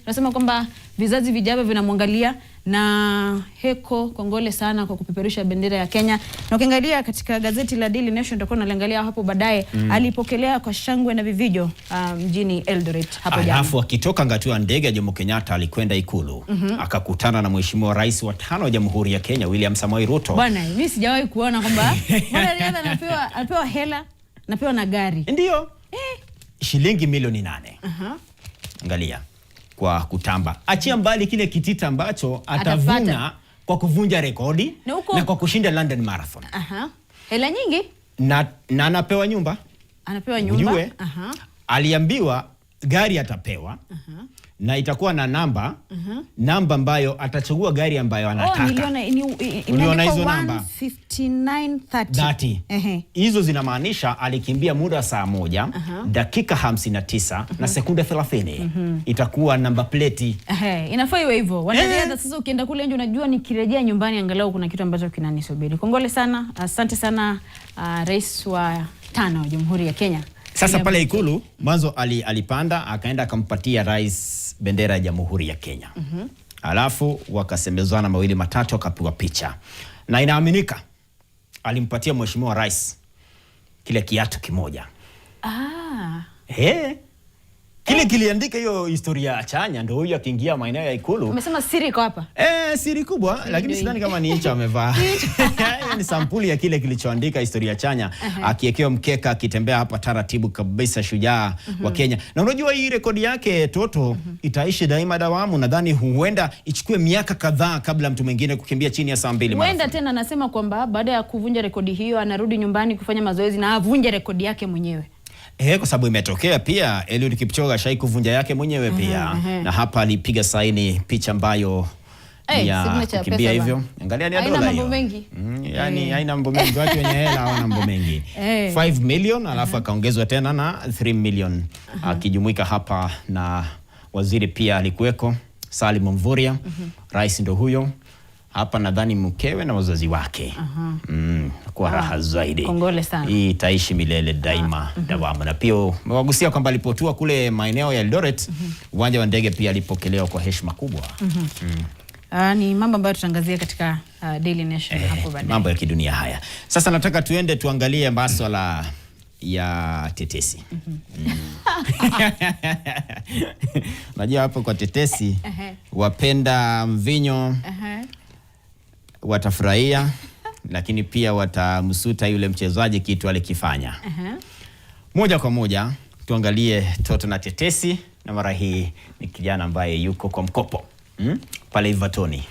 nasema kwamba vizazi vijavyo vinamwangalia, na heko kongole sana kwa kupeperusha bendera ya Kenya. Na ukiangalia katika gazeti la Daily Nation tutakuwa tunaangalia hapo baadaye, alipokelea kwa shangwe na vivijo mjini Eldoret hapo jana. Alafu akitoka ngatua ndege ya Jomo Kenyatta alikwenda Ikulu. Akakutana na Mheshimiwa Rais wa 5 wa Jamhuri ya Kenya William Samoei Ruto. Bwana, mimi sijawahi kuona kwamba mwanariadha anapewa hela, anapewa na gari. Ndio. Shilingi milioni 8. Angalia kwa kutamba. Achia mbali kile kitita ambacho atavuna kwa kuvunja rekodi na kwa kushinda London Marathon. Hela nyingi. Na anapewa nyumba. Anapewa nyumba. Ujue, aliambiwa gari atapewa. Na itakuwa na namba. Namba ambayo atachagua gari ambayo anataka. Niliona hizo namba 59:30. Hizo zinamaanisha alikimbia muda saa 1 dakika 59 na sekunde 30. Itakuwa namba pleti. Inafaa iwe hivyo. Wanariadha sasa ukienda kule nje unajua nikirejea nyumbani angalau kuna kitu ambacho kinanisubiri. Kongole sana. Asante sana Rais wa 5 wa Jamhuri ya Kenya. Sasa pale Ikulu mwanzo alipanda akaenda akampatia rais bendera ya Jamhuri ya Kenya. Alafu wakasemezana mawili matatu akapigwa picha. Na inaaminika alimpatia Mheshimiwa Rais kile kiatu kimoja. Kile kiliandika hiyo historia chanya ndio huyu akiingia maeneo ya Ikulu. Umesema siri iko hapa? Siri kubwa, lakini sidhani kama ni hicho amevaa. Ni sampuli ya kile kilichoandika historia chanya, akiekea mkeka akitembea hapa taratibu kabisa, shujaa wa Kenya. Na unajua hii rekodi yake Toto itaishi daima dawamu. Nadhani huenda ichukue miaka kadhaa kabla mtu mwingine kukimbia chini ya saa 2. Huenda tena anasema kwamba baada ya kuvunja rekodi hiyo anarudi nyumbani kufanya mazoezi na avunje rekodi yake mwenyewe. Kwa sababu imetokea pia Eliud Kipchoge ashai kuvunja yake mwenyewe pia. Na hapa alipiga saini picha ambayo ya kukimbia hivyo. Angalia ni dola hiyo. Haina mambo mengi. Yani haina mambo mengi, watu wenye hela hawana mambo mengi. 5 million alafu akaongezwa tena na 3 million akijumuika hapa, na waziri pia alikuweko Salim Mvurya. Rais ndo huyo hapa, nadhani mkewe na wazazi wake. Kwa raha zaidi. Kongole sana. Hii itaishi milele daima dawamu. Na pia mewagusia kwamba alipotua kule maeneo ya Eldoret, uwanja wa ndege pia alipokelewa kwa heshima kubwa. Ni mambo ambayo tutangazia katika Daily Nation hapo baadaye. Mambo ya kidunia haya. Sasa nataka tuende tuangalie masuala ya tetesi. Unajua hapo kwa tetesi wapenda mvinyo watafurahia, lakini pia watamsuta yule mchezaji kitu alikifanya. Moja kwa moja tuangalie toto na tetesi, na mara hii ni kijana ambaye yuko kwa mkopo pale Everton.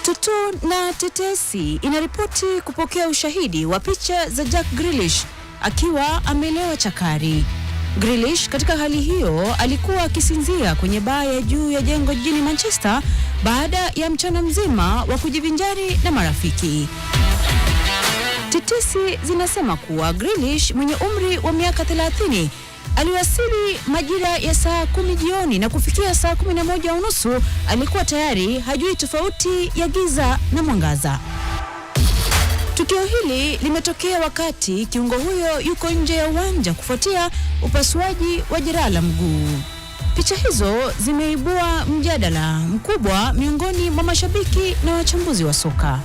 Toto na tetesi inaripoti kupokea ushahidi wa picha za Jack Grealish akiwa amelewa chakari. Grealish katika hali hiyo alikuwa akisinzia kwenye baa ya juu ya jengo jijini Manchester baada ya mchana mzima wa kujivinjari na marafiki. Tetesi zinasema kuwa Grealish mwenye umri wa miaka 30 aliwasili majira ya saa 10 jioni na kufikia saa 11:30 alikuwa tayari hajui tofauti ya giza na mwangaza. Tukio hili limetokea wakati kiungo huyo yuko nje ya uwanja kufuatia upasuaji wa jeraha la mguu. Picha hizo zimeibua mjadala mkubwa miongoni mwa mashabiki na wachambuzi wa soka.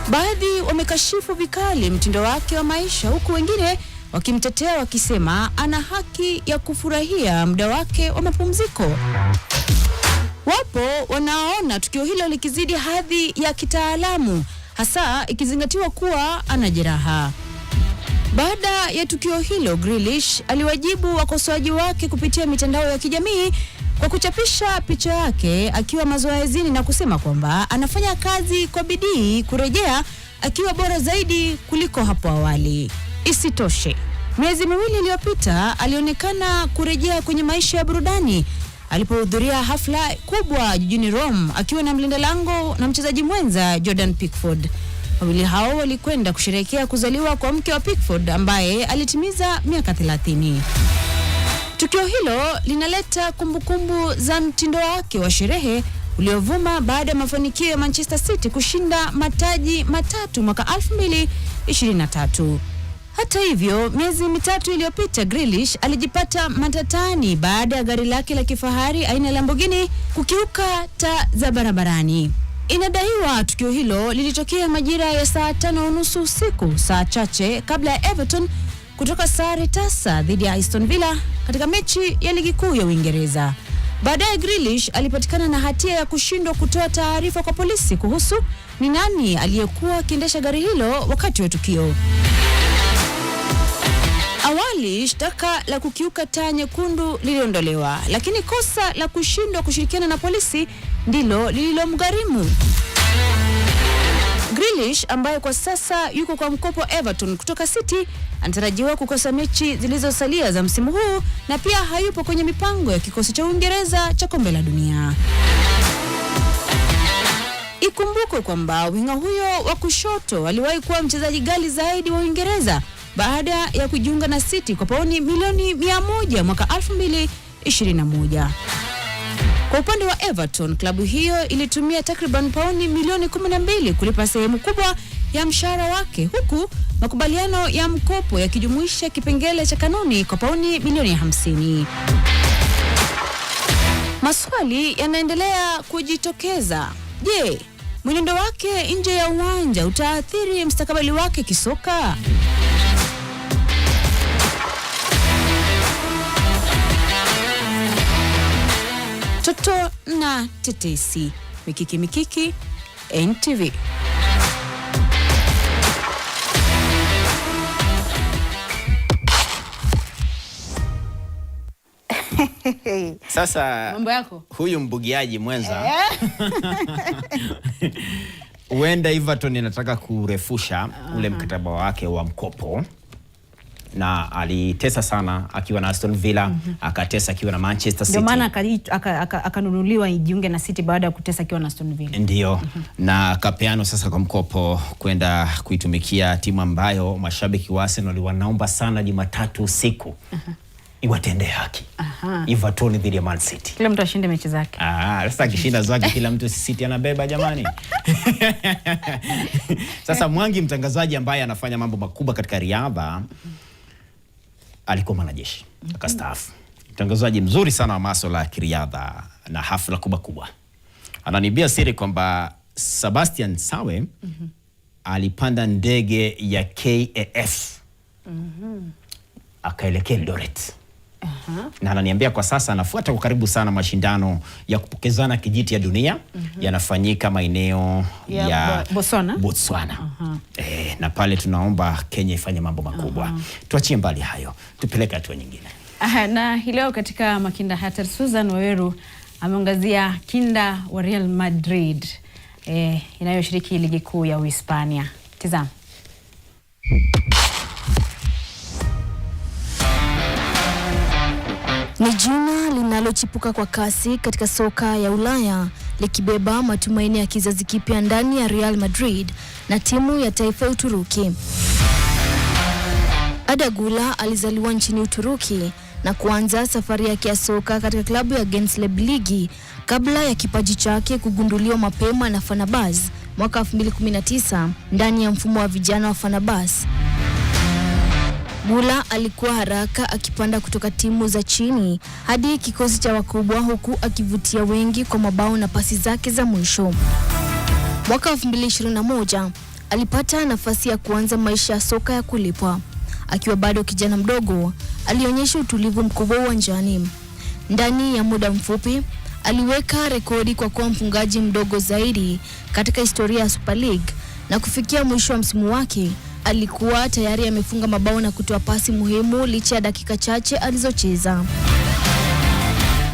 Baadhi wamekashifu vikali mtindo wake wa maisha, huku wengine wakimtetea wakisema ana haki ya kufurahia muda wake wa mapumziko. Wapo wanaona tukio hilo likizidi hadhi ya kitaalamu, hasa ikizingatiwa kuwa ana jeraha. Baada ya tukio hilo, Grealish aliwajibu wakosoaji wake kupitia mitandao ya kijamii kwa kuchapisha picha yake akiwa mazoezini na kusema kwamba anafanya kazi kwa bidii kurejea akiwa bora zaidi kuliko hapo awali. Isitoshe, miezi miwili iliyopita alionekana kurejea kwenye maisha ya burudani alipohudhuria hafla kubwa jijini Rome akiwa na mlinda lango na mchezaji mwenza Jordan Pickford. Wawili hao walikwenda kusherehekea kuzaliwa kwa mke wa Pickford ambaye alitimiza miaka 30. Tukio hilo linaleta kumbukumbu za mtindo wake wa sherehe uliovuma baada ya mafanikio ya Manchester City kushinda mataji matatu mwaka 2023. Hata hivyo, miezi mitatu iliyopita Grealish alijipata matatani baada ya gari lake la kifahari aina ya Lamborghini kukiuka taa za barabarani. Inadaiwa tukio hilo lilitokea majira ya saa 5:30 usiku, saa chache kabla ya Everton kutoka sare tasa dhidi ya Aston Villa katika mechi ya ligi kuu ya Uingereza. Baadaye Grealish alipatikana na hatia ya kushindwa kutoa taarifa kwa polisi kuhusu ni nani aliyekuwa akiendesha gari hilo wakati wa tukio. Awali shtaka la kukiuka taa nyekundu liliondolewa, lakini kosa la kushindwa kushirikiana na polisi ndilo lililomgharimu. Grealish ambaye kwa sasa yuko kwa mkopo Everton kutoka City anatarajiwa kukosa mechi zilizosalia za msimu huu na pia hayupo kwenye mipango ya kikosi cha Uingereza cha kombe la dunia. Ikumbukwe kwamba winga huyo wa kushoto aliwahi kuwa mchezaji ghali zaidi wa Uingereza baada ya kujiunga na City kwa pauni milioni 100 mwaka 2021. Kwa upande wa Everton, klabu hiyo ilitumia takriban pauni milioni 12 kulipa sehemu kubwa ya mshahara wake, huku makubaliano ya mkopo yakijumuisha kipengele cha kanuni kwa pauni milioni 50. Maswali yanaendelea kujitokeza. Je, mwenendo wake nje ya uwanja utaathiri mustakabali wake kisoka? Toto na tetesi. Mikiki NTV. Sasa mambo yako huyu mbugiaji mwenza Huenda Everton inataka kurefusha ule mkataba wake wa mkopo, na alitesa sana akiwa na Aston Villa, akatesa akiwa na Manchester City. Ndio maana akanunuliwa ijiunge na City baada ya kutesa akiwa na Aston Villa. Ndio. Na kapeano sasa kwa mkopo kwenda kuitumikia timu ambayo mashabiki wa Arsenal wanaomba sana Jumatatu usiku iwatende haki. Everton dhidi ya Man City. Kila mtu ashinde mechi zake. Sasa akishinda zake kila mtu City anabeba jamani. Sasa Mwangi, mtangazaji ambaye anafanya mambo makubwa katika riadha, alikuwa mwanajeshi akastaafu. Mtangazaji mzuri sana wa masuala ya riadha na hafla kubwa. Ananibia siri kwamba Sebastian Sawe alipanda ndege ya KAF akaelekea Eldoret. Na ananiambia kwa sasa anafuata kwa karibu sana mashindano ya kupokezana kijiti ya dunia yanafanyika maeneo ya Botswana. Na pale tunaomba Kenya ifanye mambo makubwa. Tuachie mbali hayo, tupeleke hatua nyingine. Na hii leo katika Makinda Hatter, Susan Waweru ameangazia kinda wa Real Madrid inayoshiriki ligi kuu ya Uhispania. Tazama. Ni jina linalochipuka kwa kasi katika soka ya Ulaya, likibeba matumaini ya kizazi kipya ndani ya Real Madrid na timu ya taifa ya Uturuki. Arda Güler alizaliwa nchini Uturuki na kuanza safari yake ya soka katika klabu ya Gençlerbirliği Ligi kabla ya kipaji chake kugunduliwa mapema na Fenerbahçe mwaka 2019 ndani ya mfumo wa vijana wa Fenerbahçe. Güler alikuwa haraka akipanda kutoka timu za chini hadi kikosi cha wakubwa, huku akivutia wengi kwa mabao na pasi zake za mwisho. Mwaka 2021 alipata nafasi ya kuanza maisha ya soka ya kulipwa. Akiwa bado kijana mdogo, alionyesha utulivu mkubwa uwanjani. Ndani ya muda mfupi, aliweka rekodi kwa kuwa mfungaji mdogo zaidi katika historia ya Super League, na kufikia mwisho wa msimu wake alikuwa tayari amefunga mabao na kutoa pasi muhimu licha ya dakika chache alizocheza.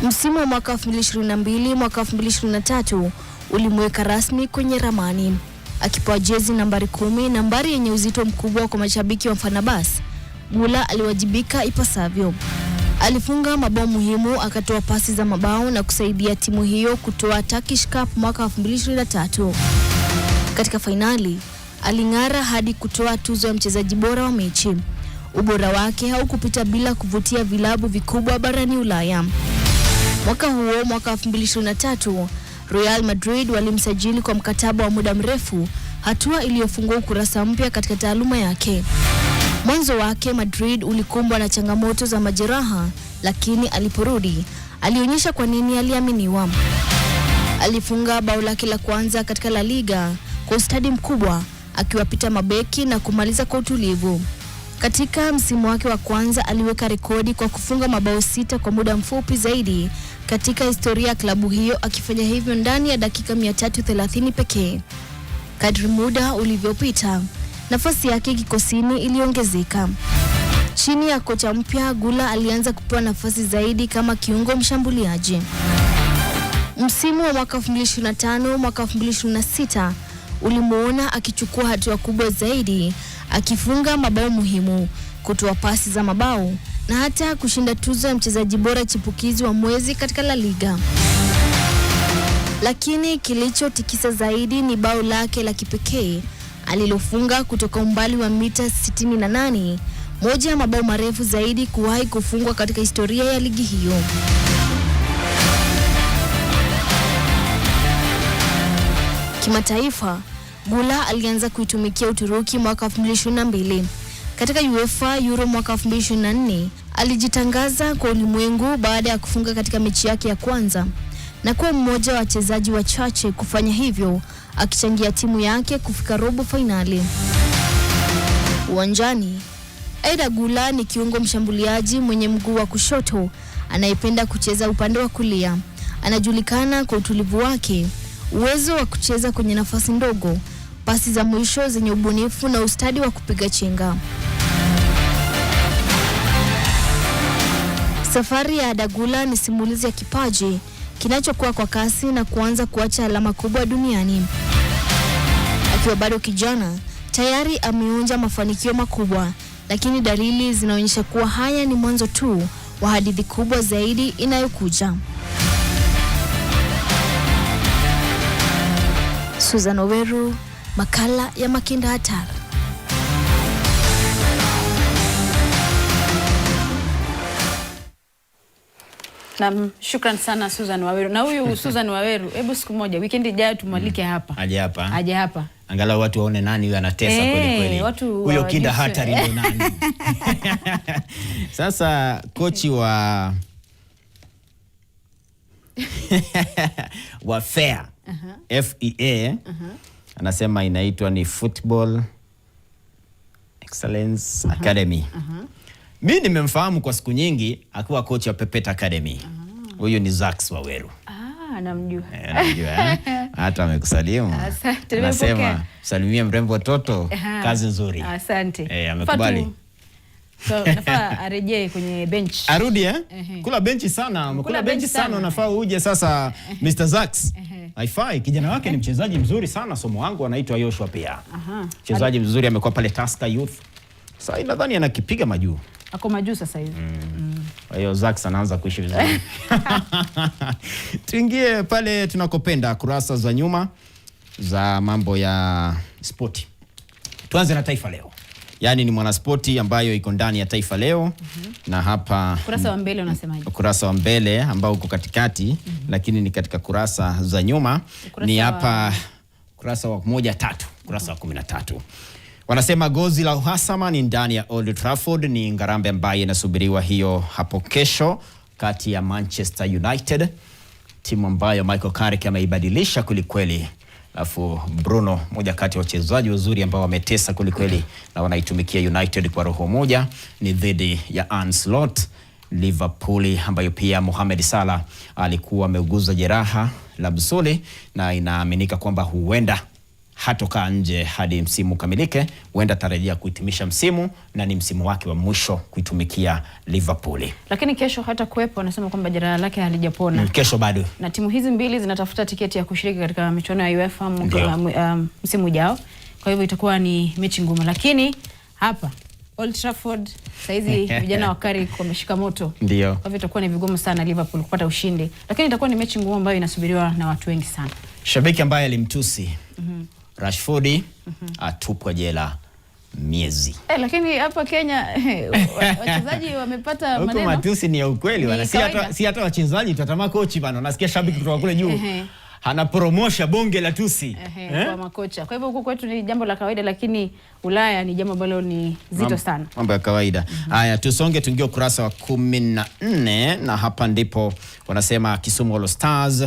Msimu wa mwaka 2022 mwaka 2023 ulimweka rasmi kwenye ramani, akipewa jezi nambari 10, nambari yenye uzito mkubwa kwa mashabiki wa Fenerbahçe. Güler aliwajibika ipasavyo. Alifunga mabao muhimu, akatoa pasi za mabao na kusaidia timu hiyo kutoa Turkish Cup mwaka 2023. Katika fainali aling'ara hadi kutoa tuzo ya mchezaji bora wa mechi. Ubora wake haukupita bila kuvutia vilabu vikubwa barani Ulaya. Mwaka huo, mwaka 2023, Real Madrid walimsajili kwa mkataba wa muda mrefu, hatua iliyofungua ukurasa mpya katika taaluma yake. Mwanzo wake Madrid ulikumbwa na changamoto za majeraha, lakini aliporudi alionyesha kwa nini aliaminiwa. Alifunga bao lake la kwanza katika La Liga kwa ustadi mkubwa, akiwapita mabeki na kumaliza kwa utulivu. Katika msimu wake wa kwanza aliweka rekodi kwa kufunga mabao 6 kwa muda mfupi zaidi katika historia ya klabu hiyo, akifanya hivyo ndani ya dakika 330 pekee. Kadri muda ulivyopita, nafasi yake kikosini iliongezeka. Chini ya kocha mpya, Güler alianza kupewa nafasi zaidi kama kiungo mshambuliaji. Msimu wa mwaka 2025 mwaka 2026 ulimuona akichukua hatua kubwa zaidi, akifunga mabao muhimu, kutoa pasi za mabao na hata kushinda tuzo ya mchezaji bora chipukizi wa mwezi katika La Liga. Lakini kilichotikisa zaidi ni bao lake la kipekee alilofunga kutoka umbali wa mita 68, moja ya mabao marefu zaidi kuwahi kufungwa katika historia ya ligi hiyo. Kimataifa, Güler alianza kuitumikia Uturuki mwaka 2022. Katika UEFA Euro mwaka 2024, alijitangaza kwa ulimwengu baada ya kufunga katika mechi yake ya kwanza na kuwa mmoja wa wachezaji wachache kufanya hivyo, akichangia timu yake kufika robo finali. Uwanjani, Arda Güler ni kiungo mshambuliaji mwenye mguu wa kushoto anayependa kucheza upande wa kulia. Anajulikana kwa utulivu wake, uwezo wa kucheza kwenye nafasi ndogo, pasi za mwisho zenye ubunifu na ustadi wa kupiga chenga. Safari ya Arda Güler ni simulizi ya kipaji kinachokuwa kwa kasi na kuanza kuacha alama kubwa duniani. Akiwa bado kijana, tayari ameonja mafanikio makubwa, lakini dalili zinaonyesha kuwa haya ni mwanzo tu wa hadithi kubwa zaidi inayokuja. Susan Oweru, makala ya Makinda Hatari. Na shukran sana Susan Waweru. Na huyu Susan Waweru, hebu siku moja weekend ijayo tumwalike hapa. Aje hapa. Angalau watu waone nani huyu anatesa kweli kweli. Huyo Kinda Hatari ndio nani? Sasa kochi wa FEA, FEA anasema inaitwa ni Football Excellence Academy. Mimi nimemfahamu kwa siku nyingi akiwa kocha wa Pepeta Academy. Huyu ni Zax Waweru. Namjua. Namjua. Hata amekusalimu. Asante. Nasema salimia mrembo Toto, kazi nzuri. Asante. Amekubali. So nafaa arejee kwenye bench. Arudi Kula benchi sana. Kula benchi sana unafaa uje sasa Mr. Zax. Haifai, kijana wake ni mchezaji mzuri sana, somo wangu anaitwa Yoshua pia. Mchezaji mzuri, amekuwa pale Tusker Youth. Sasa nadhani anakipiga majuu. Ako majuu sasa hivi. Kwa hiyo Zax anaanza kuishi vizuri. Tuingie pale tunakopenda, kurasa za nyuma za mambo ya spoti. Tuanze na Taifa Leo. Yaani ni mwanaspoti ambayo iko ndani ya Taifa Leo. Na hapa kurasa wa mbele unasemaje? Kurasa wa mbele ambao uko katikati, lakini ni katika kurasa za nyuma. Ni hapa kurasa wa 13, kurasa wa 13. Wanasema gozi la uhasama ni ndani ya Old Trafford. Ni ngarambe ambaye inasubiriwa hiyo hapo kesho kati ya Manchester United, timu ambayo Michael Carrick ameibadilisha kulikweli. Alafu Bruno, moja kati ya wachezaji wazuri ambao wametesa kulikweli na wanaitumikia United kwa roho moja, ni dhidi ya Ancelotti. Liverpool ambayo pia Mohamed Salah alikuwa ameuguza jeraha la msuli na inaaminika kwamba huenda hatoka nje hadi msimu kamilike. Huenda tarajia kuhitimisha msimu na ni msimu wake wa mwisho kuitumikia Liverpool. Lakini kesho hata kuwepo, anasema kwamba jeraha lake halijapona. Kesho bado. Na timu hizi mbili zinatafuta tiketi ya kushiriki katika michuano ya UEFA msimu ujao. Kwa hivyo itakuwa ni mechi ngumu, lakini hapa Old Trafford saizi vijana wa Carrick wameshika moto. Ndio. Kwa hivyo itakuwa ni vigumu sana Liverpool kupata ushindi, lakini itakuwa ni mechi ngumu ambayo inasubiriwa na watu wengi sana. Shabiki ambaye alimtusi Rashford atupwa jela miezi. Lakini hapa Kenya wachezaji wamepata maneno. Huko matusi ni ya ukweli, si hata wachezaji tutatama kochi bana. Unasikia shabiki kutoka kule juu anapromosha bonge la tusi kwa makocha. Kwa hivyo huko kwetu ni jambo la kawaida, lakini Ulaya ni jambo ambalo ni zito sana. Mambo ya kawaida. Haya, tusonge tuingie ukurasa wa 14 na hapa ndipo wanasema Kisumu All Stars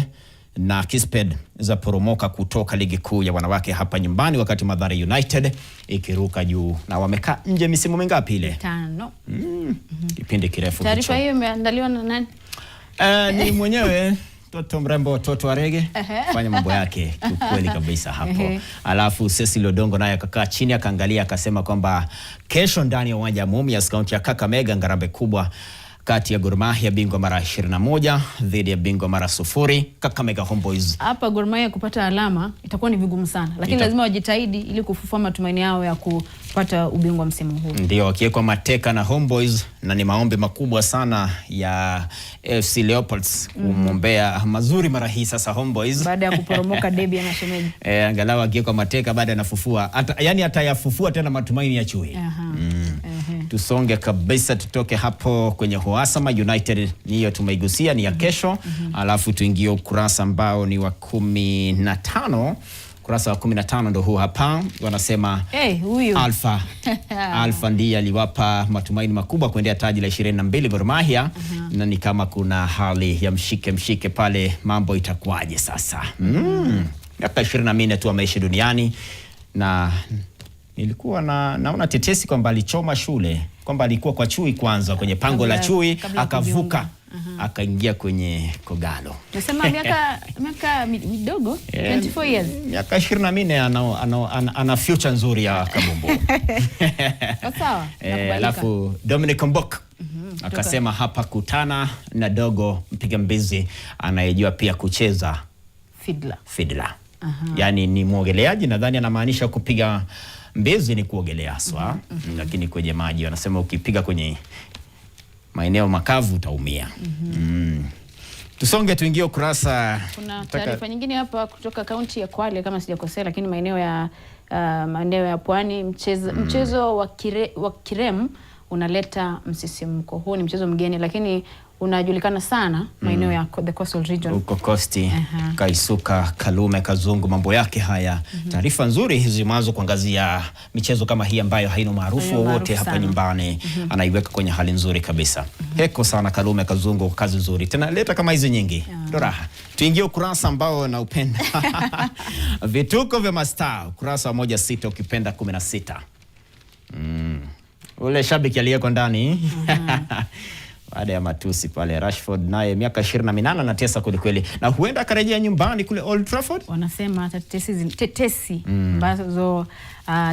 na Kisped za poromoka kutoka ligi kuu ya wanawake hapa nyumbani, wakati Mathare United ikiruka juu na wamekaa nje misimu mingapi ile? 5. Kipindi kirefu. Taarifa hiyo imeandaliwa na nani? Ni mwenyewe Toto mrembo, Toto Arege. Fanya mambo yake kweli kabisa hapo. Alafu Cecil Odongo naye akakaa chini akaangalia akasema kwamba kesho ndani ya uwanja wa Mumias kaunti ya Kakamega, ngarambe kubwa kati ya Gor Mahia bingwa mara 21 dhidi ya bingwa mara 0 Kakamega Homeboys. Hapa Gor Mahia kupata alama itakuwa ni vigumu sana, lakini lazima wajitahidi ili kufufua matumaini yao ya kupata ubingwa msimu huu. Ndio wakiwekwa mateka na Homeboys, na ni maombi makubwa sana ya FC Leopards kumwombea mazuri mara hii sasa Homeboys baada ya kuporomoka derby ya mashemeji. Angalau akiwekwa mateka baada anafufua yani atayafufua tena matumaini ya chui. Tusonge kabisa, tutoke hapo kwenye uhasama. United niyo tumeigusia, ni ya kesho. Alafu tuingie ukurasa ambao ni wa 15. Kurasa wa 15 ndo huu hapa. Wanasema huyu Alpha ndiye aliwapa matumaini makubwa kuendea taji la 22 Gor Mahia. Na ni kama kuna hali ya mshike pale, mambo itakuwaje sasa? Miaka 24 tu ameishi duniani, na nilikuwa naona tetesi kwamba alichoma shule, kwamba alikuwa kwa chui kwanza kwenye pango la chui akavuka akaingia kwenye kogalo. Nasema miaka midogo 24 years. Miaka 24 ana future nzuri ya kabumbu. Sawa. Alafu Dominic Mbok akasema hapa kutana na dogo mpiga mbizi anayejua pia kucheza fiddler. Yani ni muogeleaji, nadhani anamaanisha kupiga mbizi ni kuogelea haswa. Lakini kwenye maji wanasema ukipiga kwenye maeneo makavu utaumia. Tusonge tuingie ukurasa. Kuna taarifa nyingine hapa kutoka kaunti ya Kwale kama sijakosea, lakini maeneo ya pwani, mchezo wa kirem unaleta msisimko. Huu ni mchezo mgeni lakini unajulikana sana maeneo ya the coastal region. Uko Kosti, Kaisuka, Kalume, Kazungu, mambo yake haya. Taarifa nzuri hizi mwanzo kuangazia michezo kama hii ambayo haina maarufu wote hapa nyumbani. Anaiweka kwenye hali nzuri kabisa. Heko sana Kalume, Kazungu, kazi nzuri. Tena leta kama hizi nyingi. Doraha. Tuingie ukurasa ambao na upenda. Vituko vya mastaa, ukurasa wa 16 ukipenda 16. Ule shabiki aliyeko ndani. Baada ya matusi pale, Rashford naye miaka 28 anatesa kweli kweli, na huenda akarejea nyumbani kule Old Trafford. Wanasema tetesi ambazo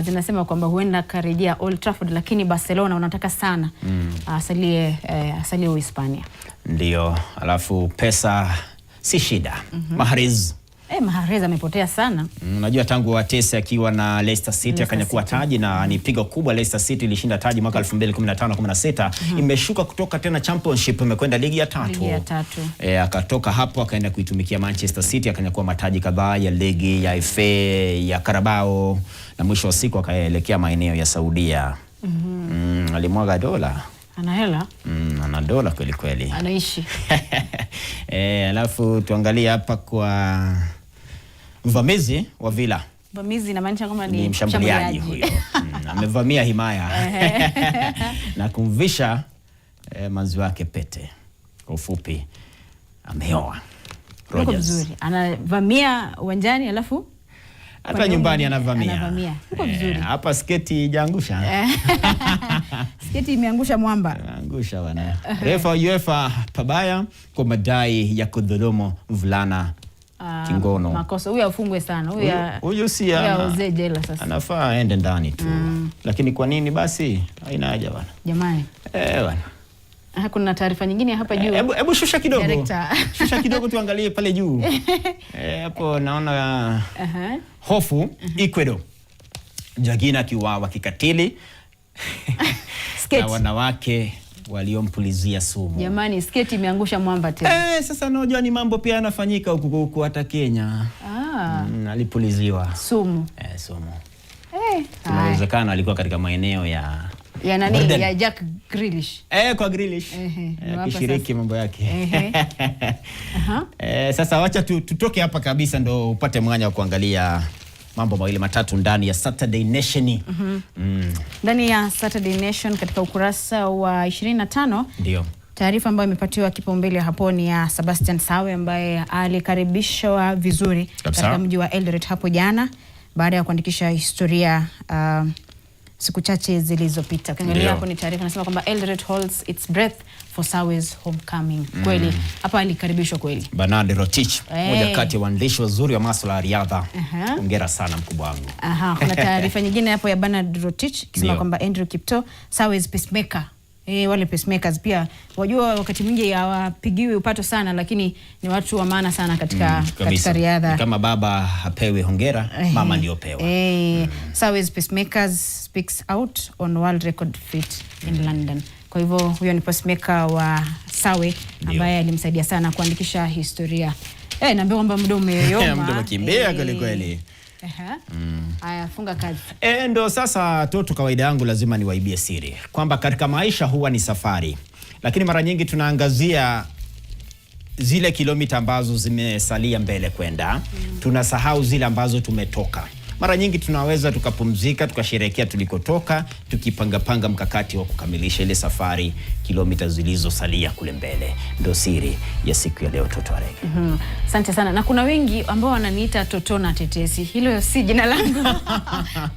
zinasema kwamba huenda akarejea Old Trafford, lakini Barcelona wanataka sana asalie Uhispania. Ndio, alafu pesa si shida. Mahrez Mahrez amepotea sana. Unajua tangu atese akiwa na Leicester City akanyakua taji, na ni pigo kubwa. Leicester City ilishinda taji mwaka 2015-16. Imeshuka kutoka tena Championship imekwenda ligi ya 3. Akatoka hapo akaenda kuitumikia Manchester City, akanyakua mataji kadhaa ya ligi, ya FA, ya Carabao, na mwisho wa siku akaelekea maeneo ya Saudia. Alimwaga dola. Ana hela. Ana dola kweli kweli. Anaishi. Alafu tuangalie hapa kwa mvamizi wa Villa. Mvamizi inamaanisha kama ni mshambuliaji huyo. Amevamia himaya na kumvisha manzi wake pete. Kwa ufupi ameoa. Rogers. Anavamia uwanjani alafu hata nyumbani anavamia. Uko vizuri. Hapa sketi ijaangusha. Sketi imeangusha mwamba. Angusha bwana. Refa UEFA pabaya kwa madai ya kudhulumu mvulana kingono. Makosa huyu afungwe sana. Huyu si auze jela sasa. Anafaa aende ndani tu. Lakini kwa nini basi? Haina haja bwana. Jamani. Bwana. Kuna taarifa nyingine hapa juu. Hebu shusha kidogo. Shusha kidogo tuangalie pale juu. Hapo naona hofu Ecuador. Jagina kiwawa kikatili. Na wanawake waliompulizia sumu. Jamani, sketi imeangusha mwamba tena. Sasa unajua ni mambo pia yanafanyika huku hata Kenya. Alipuliziwa sumu. Sumu. Inawezekana alikuwa katika maeneo ya nani? Ya Jack Grealish. Kwa Grealish. Akishiriki mambo yake. Sasa wacha tutoke hapa kabisa ndo upate mwanya wa kuangalia mambo mawili matatu ndani ya Saturday Nation. Ndani ya Saturday Nation katika ukurasa wa 25. Ndio. Taarifa ambayo imepatiwa kipaumbele hapo ni ya Sebastian Sawe ambaye alikaribishwa vizuri katika mji wa Eldoret hapo jana baada ya kuandikisha historia siku chache zilizopita. Kiangalia hapo ni taarifa nasema kwamba Eldoret holds its breath for Sawe's homecoming. Kweli hapa alikaribishwa kweli. Bernard Rotich, mmoja kati ya waandishi wazuri wa masuala ya riadha. Hongera sana mkubwa wangu. Kuna taarifa nyingine hapo ya Bernard Rotich kisema kwamba Andrew Kipto, Sawe's pacemaker. Wale pacemakers pia wajua wakati mwingi hawapigiwi upato sana, lakini ni watu wa maana sana katika riadha. Kama baba hapewi hongera, mama ndio pewa. Sawe's pacemakers speaks out on world record feat in London. Kwa hivyo huyo ni pacemaker wa Sawe ambaye alimsaidia sana kuandikisha historia. Naambia kwamba muda umeyoyoma. Muda umekimbia kweli kweli. Aya, funga kazi. Ndo sasa toto kawaida yangu lazima niwaibie siri kwamba katika maisha huwa ni safari, lakini mara nyingi tunaangazia zile kilomita ambazo zimesalia mbele kwenda. Tunasahau zile ambazo tumetoka. Mara nyingi tunaweza tukapumzika, tukasherehekea tulikotoka, tukipanga mkakati wa kukamilisha ile safari kilomita zilizosalia kule mbele. Ndio siri ya siku ya leo Toto Arege. Asante sana. Na kuna wengi ambao wananiita Toto na Tetesi. Hilo si jina langu.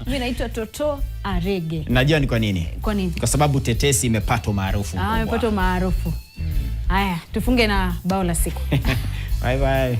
Mimi naitwa Toto Arege. Najua ni kwa nini? Kwa nini? Kwa sababu Tetesi imepata maarufu mkubwa. Imepata maarufu. Haya, tufunge na bao la siku. Bye bye.